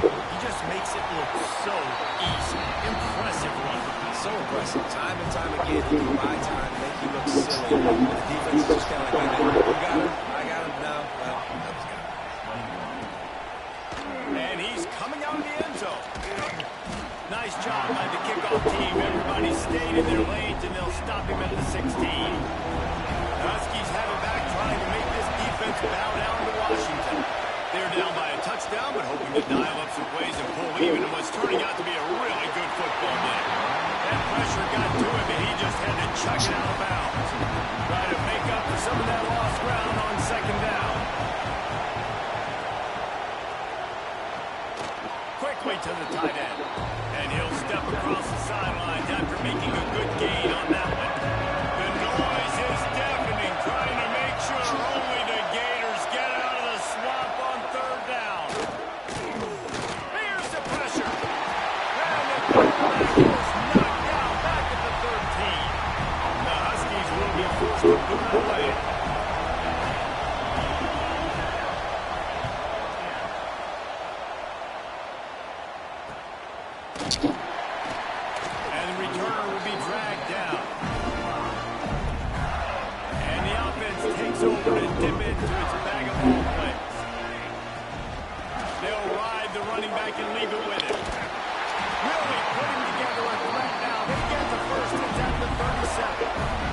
He just makes it look so easy. Impressive run. So impressive. Time and time again, he can buy time, make you look silly. And the defense is just kind of like, hey, you got him? I got him? No. Well, that was got him. And he's coming out of the end zone. Nice job by the kickoff team. Everybody stayed in their lanes, and they'll stop him at the 16. The Huskies have it back, trying to make this defense bow down to Washington. They're down by a touchdown, but hoping to dial up some plays and pull even in what's turning out to be a really good football game. That pressure got to him, and he just had to chuck it out of bounds. Try to make up for some of that lost ground on 2nd down. Quickly to the tight end. And he'll step across the sidelines after making a good gain on that one. The noise is deafening, trying to make sure only the Gators get out of the swamp on 3rd down. Here's the pressure. And the quarterback is knocked out back at the 13. The Huskies will be forced to put it away. And the returner will be dragged down. And the offense takes over to dip into its bag of ball plays. They'll ride the running back and leave it with him. Really putting together a threat now. They get the first. It's at the 37.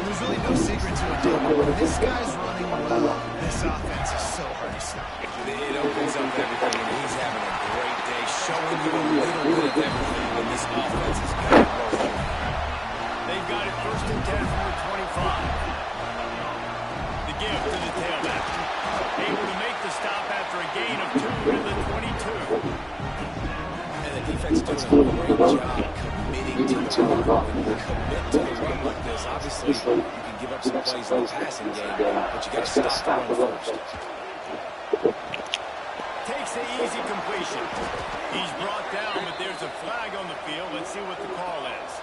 There's really no secret to it, David. When this guy's running well, this offense is so hard to stop. It opens up everything, and he's having a great day, showing you a little bit of everything when this offense is got it rolling. They've got it 1st and 10 from the 25. The give to the tailback. Able to make the stop after a gain of 2 to the 22. And the defense doing a great job committing to the run. When you commit to the run like this, obviously you can give up some plays in the passing game, but you got to stop the run first. Takes the easy completion. He's brought down, but there's a flag on the field. Let's see what the call is.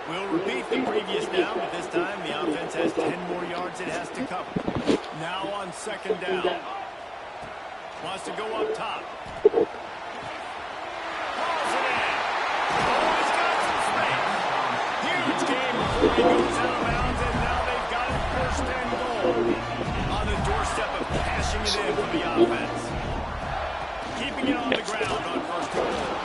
We'll repeat the previous down, but this time the offense has 10 more yards it has to cover. Now on 2nd down. Wants to go up top. Calls it in. Oh, he's got some space. Huge game before he goes out of bounds, and now they've got it 1st and goal. On the doorstep of cashing it in for the offense. Keeping it on the ground on 1st and goal.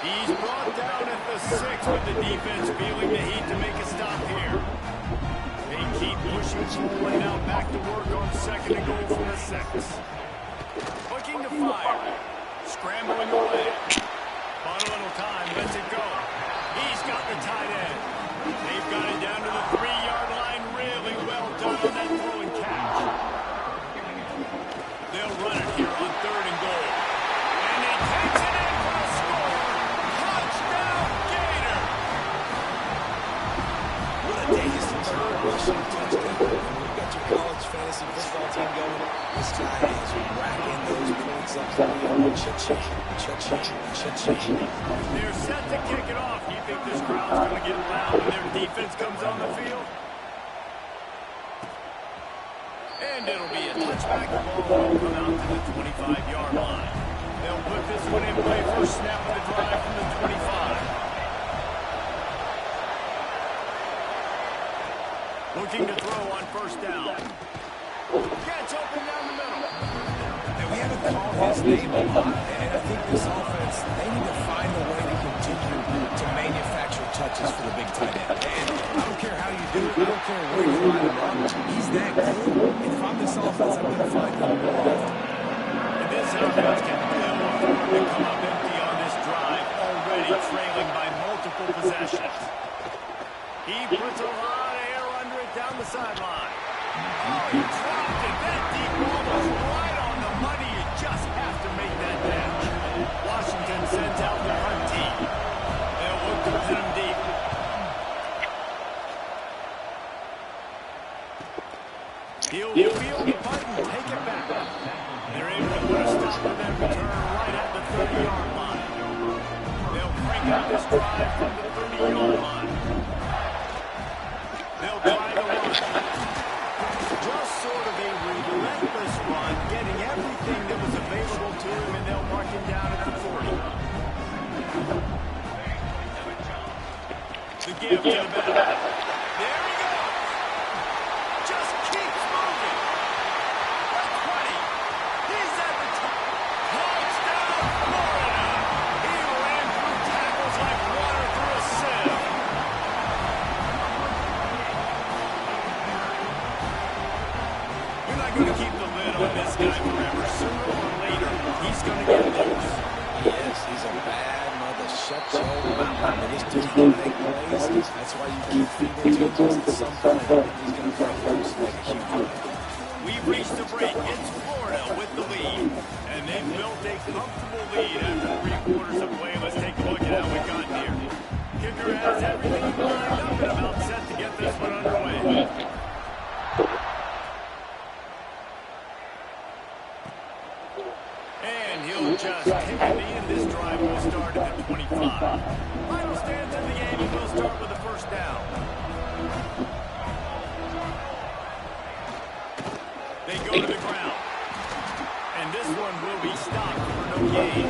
He's brought down at the 6 with the defense feeling the heat to make a stop here. They keep pushing forward now, back to work on 2nd and goal from the 6. Looking to fire. Scrambling away. On a little time, lets it go. He's got the tight end. They've got it down to the 3-yard line. Really well done on that throw and catch. They'll run it here on 3rd and goal. And he takes it in for a score. Touchdown, Gator! What a day is the third rushing touchdown. You've got your college fantasy football team going. This guy is racking those points up for you. Cha-ching, cha-ching, cha-ching. They're set to kick it off. You think this crowd's going to get loud when their defense comes on the field? And it'll be a touchback. The ball will come out to the 25-yard line. They'll put this one in play for a snap of the drive from the 25. Looking to throw on 1st down. Gets open down the middle. And we haven't called his name a lot, and I think this offense, they need to find a way to continue to manufacture touches for the big tight end. And I don't care how you do it, I don't care where you line him up, he's that good. And if I'm this offense, I'm going to find him more often. And this offense can ill afford to come up empty on this drive, already trailing by multiple possessions. He puts a lot of air under it down the sideline. Oh, he dropped it. That deep ball was right on the money. You just have to make that catch. Washington sends out the punt team. They'll look to pin him deep. He'll field the punt and take it back. They're able to put a stop to that return right at the 30-yard line. They'll crank out this drive from the 30-yard line. They'll try the run. Just sort of a relentless run, getting everything that was available to him, and they'll mark him down at the 40. The give to the back. There he goes. Just keeps moving. The 20. He's at the top. Touchdown, Florida. He ran through tackles like water through a sieve. We're not going to keep the lid on this guy forever. Sooner or later, he's going to get loose. Yes, he's a bad mother. Shut your mouth. And this dude can make plays. That's why you keep feeding to him. At some point, he's going to break loose and make a huge play. We've reached the break. It's Florida with the lead. And they've built a comfortable lead after 3 quarters of play. Let's take a look at how we got here. Kicker has everything lined up and about set to get this one underway. And he'll just kick it in. This drive will start at the 25. Final stance of the game, and we'll start with the 1st down. They go to the ground. And this one will be stopped for no gain.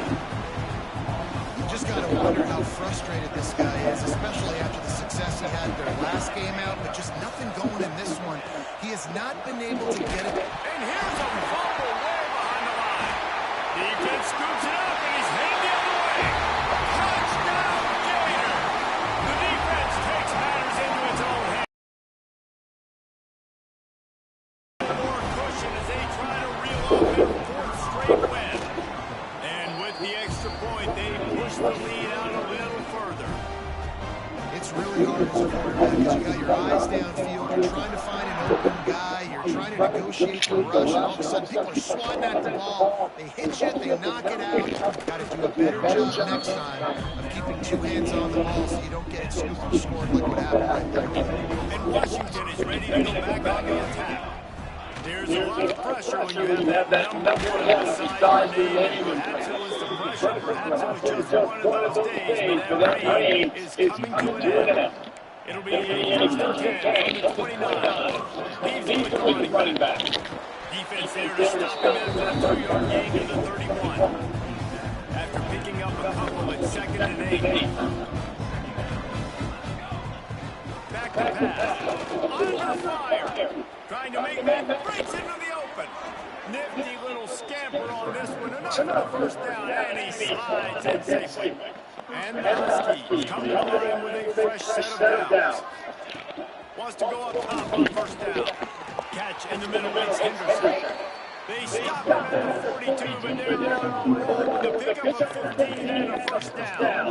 You just got to wonder how frustrated this guy is, especially after the success he had their last game out, but just nothing going in this one. He has not been able to get it. And here's a fumble way behind the line. Defense scoops it up, and he's headed the other way. Touchdown, Gator! The defense takes matters into its own hands. More cushion as they try to reel off their 4th straight win. And with the extra point, they push the lead out a little further. It's really hard as a quarterback because you got your eyes downfield. You're trying to find an open guy. You're trying to negotiate the rush, and all of a sudden people are swatting at the ball. They hit you, they knock it out. Got to do a better job next time of keeping 2 hands on the ball so you don't get it scooped and scored like what happened right there. And Washington is ready to go back on the attack. There's a lot of pressure when you have that number 1 beside your name. Perhaps it was the pressure, perhaps it was just one of those days, but that rain is coming to an end. It'll be a 1st and 10 from the 29. He's with the running back. Defense there to stop him after that 2-yard gain to the 31. After picking up a couple at 2nd and 8. Back to pass. Under fire. Trying to make that breaks into the open. Nifty little scamper on this one. Enough for the 1st down. And he slides in safely. And the Huskies come to the line with a fresh set of downs. Wants to go up top on first down. Catch in the middle makes Henderson. They stop him at the 42, but they're on a roll with a pickup of 15 and a first down.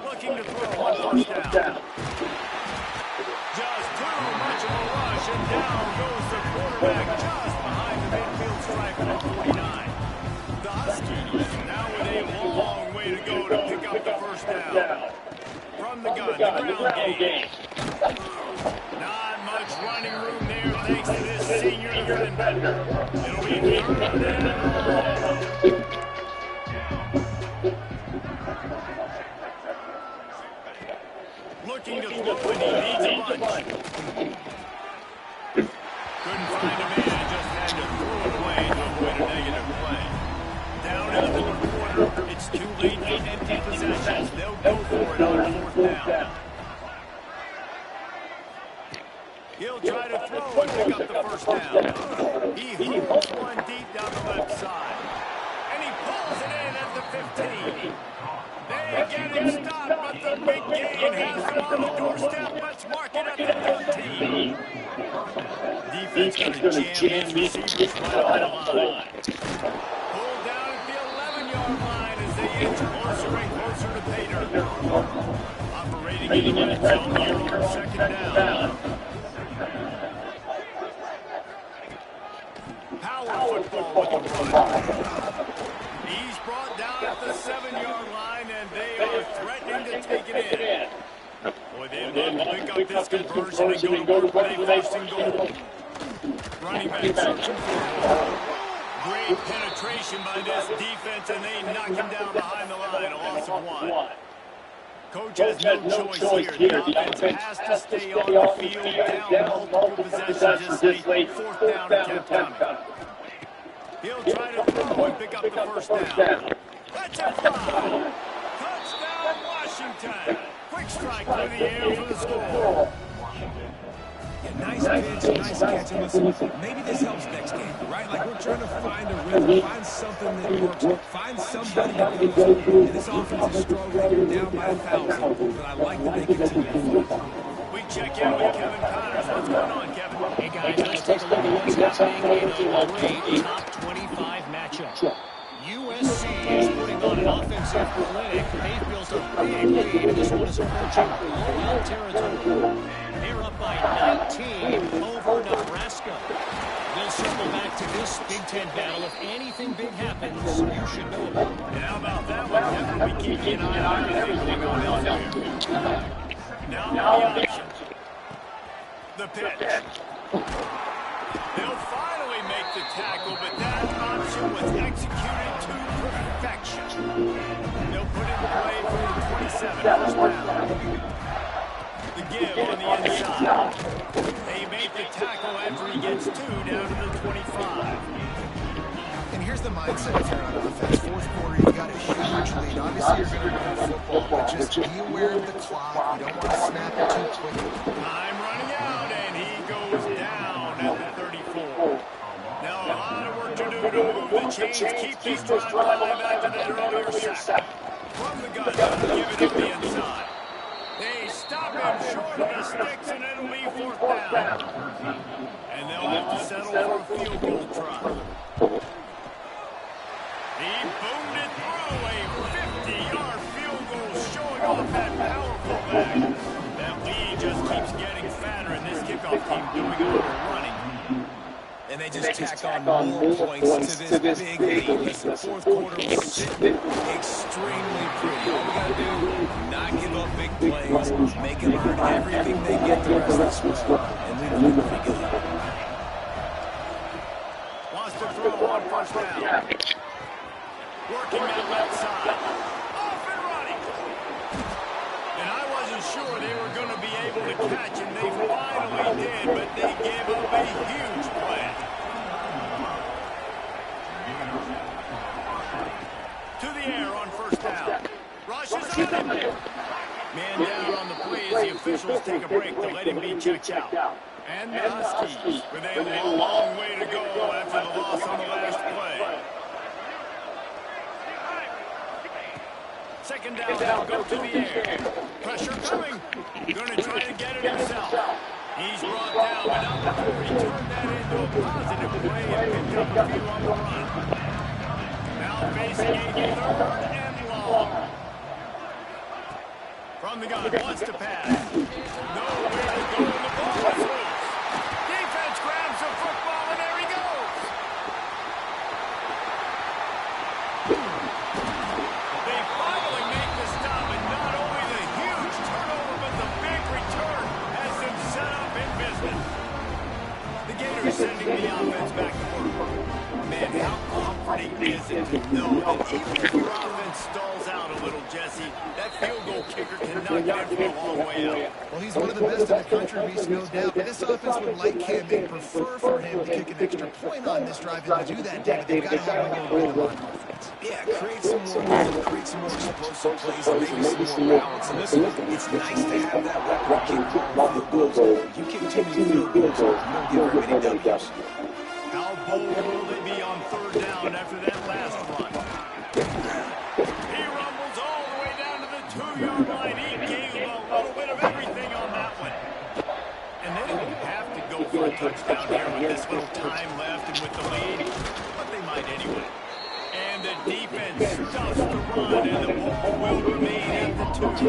Looking to throw on first down. Just too much of a rush, and down goes the quarterback just behind the midfield stripe at 49. The Huskies now with a long way to go to pick up the first down. From the gun, the ground game. Not much running room there thanks to this senior defender. It'll be third and long. Looking to throw, and he needs a bunch. Couldn't find a man, just had to throw it away to avoid a negative play. Down in the fourth quarter, it's too late to empty possessions. They'll go for it on fourth down. He'll try to throw and pick up the first down. He hooks one deep down the left side. And he pulls it in at the 15. They get him stopped, but the big gain has him on the doorstep. Let's mark it at the 13. Defense going to jam his receivers right on the line. Pulled down at the 11-yard line as they inch closer and closer to pay dirt. Operating in the red zone here on second down. Power football with the run. He's brought down at the 7-yard line, and they are threatening to take it in. Boy, they've got to pick up this conversion and go to work with a first and goal. Running back searching for great penetration by this defense, and they knock him down behind the line, a loss of 1. Coach has no choice here. The offense has to stay on the field, down multiple possessions this late. Fourth down and kept coming. He'll try to throw and pick up the first down. That's a fly. Touchdown, Washington. Quick strike through the air for the score. Yeah, nice pitch, nice catch. And listen, maybe this helps next game, right? Like we're trying to find a rhythm, find something that works, find somebody that goes. And this offense is struggling. You're down by 1,000, but I like that they continue to fight. We check in with Kevin Connors. What's going on, Kevin? Hey, guys, let's take a look at what's happening in a great top 25 matchup. USC is putting on an offensive clinic. They've built a big lead, and this one is approaching blowout territory. They're up by 19 over Nebraska. They'll circle back to this Big Ten battle. If anything big happens, you should know about it. And how about that one, Kevin? We keep an eye on everything going on elsewhere. Now the option. The pitch. They'll finally make the tackle, but that option was executed to perfection. They'll put it in play for the 27. First down. The give on the inside. They make the tackle after he gets 2 down to the 25. And here's the mindset if you're on offense. Fourth quarter, you've got a huge lead. Obviously, you're going to run football, but just be aware of the clock. You don't want to snap it too quickly. Time running out, and he goes down at the 34. Now, a lot of work to do to move the chains, keep this drive alive after that earlier sack. From the gun, give it up the inside. They stop him short of the sticks, and it'll be fourth down. And they'll have to settle for a field goal try. He boomed it through a 50-yard field goal, showing off that powerful leg. That lead just keeps getting fatter, and this kickoff team doing a little running. And they just tack on more points to this big lead. Listen, fourth quarter was sitting extremely pretty. All we got to do, not give up big plays, make them earn everything they get the rest of the way, and leave them pretty good. Wants to throw on first down. Working that left side. Off and running. And I wasn't sure they were going to be able to catch him. They finally did, but they gave up a huge play. To the air on first down. Rushes on him. Man down on the play as the officials take a break to let him be checked out. And the Huskies with a long way to go after the loss on the last play. Second down, now go to the air. Pressure coming. Going to try to get it himself. He's brought down, but not before he turned that into a positive play and picked up a few on the run. Now facing a third and long. From the gun, wants to pass. Nowhere to go, and the ball is loose. Defense grabs the football, and there he goes. They finally make the stop, and not only the huge turnover, but the big return has them set up in business. The Gators sending the offense back to work. Man, how comforting is it to know that even if your offense stalls out a little, Jesse, that field goal kicker can knock it from a long way out. Well, he's one of the best in the country, Reese, no doubt. But this offense would like him and prefer for him to kick an extra point on this drive. And to do that, David, they've got to have a little rhythm on offense. Yeah, create some more rhythm, create some more explosive plays, and maybe some more balance. And listen, it's nice to have that record kick field goals. You kick too many field goals, you don't get very many W's. How bold will they be on third down after that last run? He rumbles all the way down to the 2-yard line. He gave a little bit of everything on that one. And they don't have to go for a touchdown here with this little time left and with the lead, but they might anyway. And the defense stuffs the run, and the ball will remain at the 2.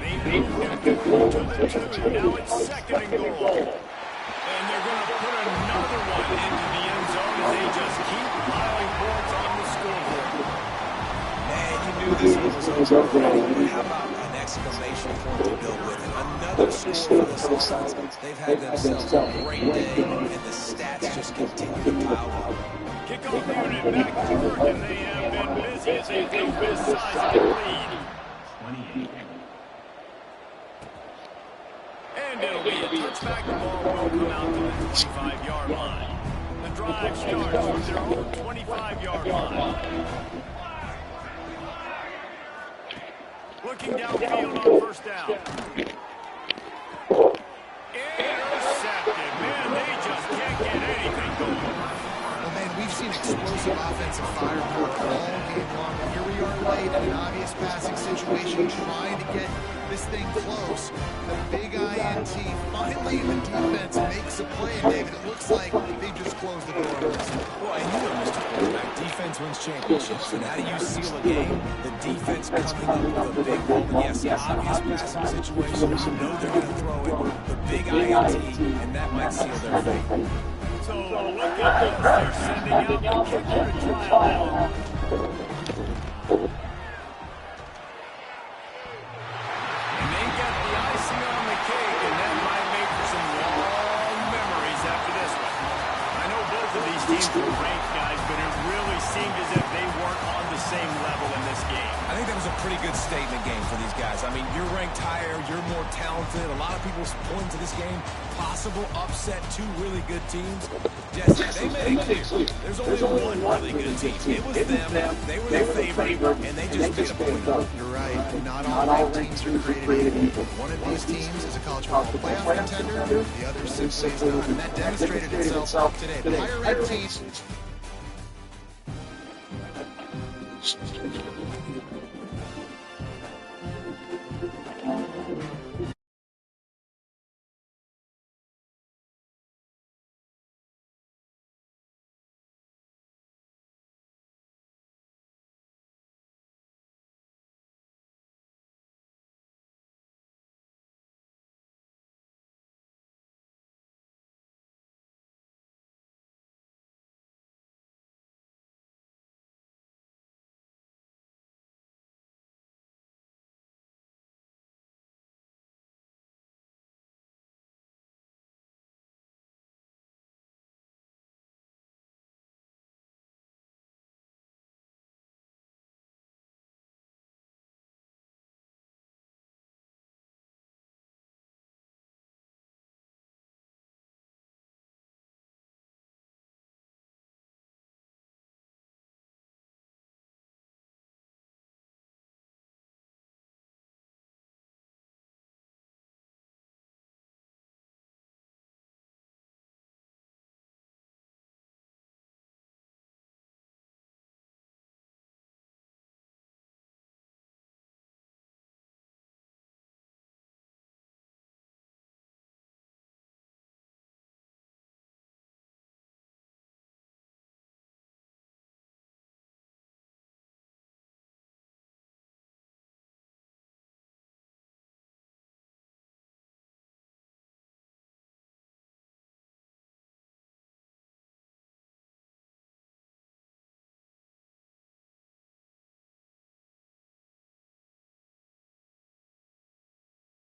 They move to the 2. Now it's second and goal. And they're going to put another one into the end zone as they just keep piling points on the scoreboard. Man, you knew this one was over already, but how about an exclamation point to go with it? Another score for this offense. They've had themselves a great day, and the stats just continue to pile up. Kickoff unit back to work, and they have been busy as they take this sizable lead. 28. And it'll be a touchback. The ball will come out to the 25-yard line. The drive starts from their own 25-yard line. Looking downfield on first down. Intercepted. Man, they just can't get anything going. Well, man, we've seen explosive offensive firepower all game long. And here we are late in an obvious passing situation, trying to get this thing close. The big INT, finally the defense makes a play, and David, it looks like they just closed the door on this. Well, and you know, Mr. Quarterback, defense wins championships. And how do you seal a game? The defense coming up with a big moment. Yes, obvious passing situation. You know they're going to throw it. The big INT, and that might seal their fate. So look at this. They're sending out the kicker to trial now. And they got the icing on the cake, and that might make for some long memories after this one. I know both of these teams were ranked, guys, but it really seemed as if they weren't on the same level in this game. I think that was a pretty good statement game for these guys. I mean, you're ranked higher, you're more talented. A lot of people point to this game, possible upset, two really good teams. Jesse, they made it clear. There's only one really good team. It was them. They were the favorite, and they just made a point. You're right. Not all teams are created equal. One of these teams is a college football playoff contender. The other simply is not. And that demonstrated itself today. The higher-ranked teams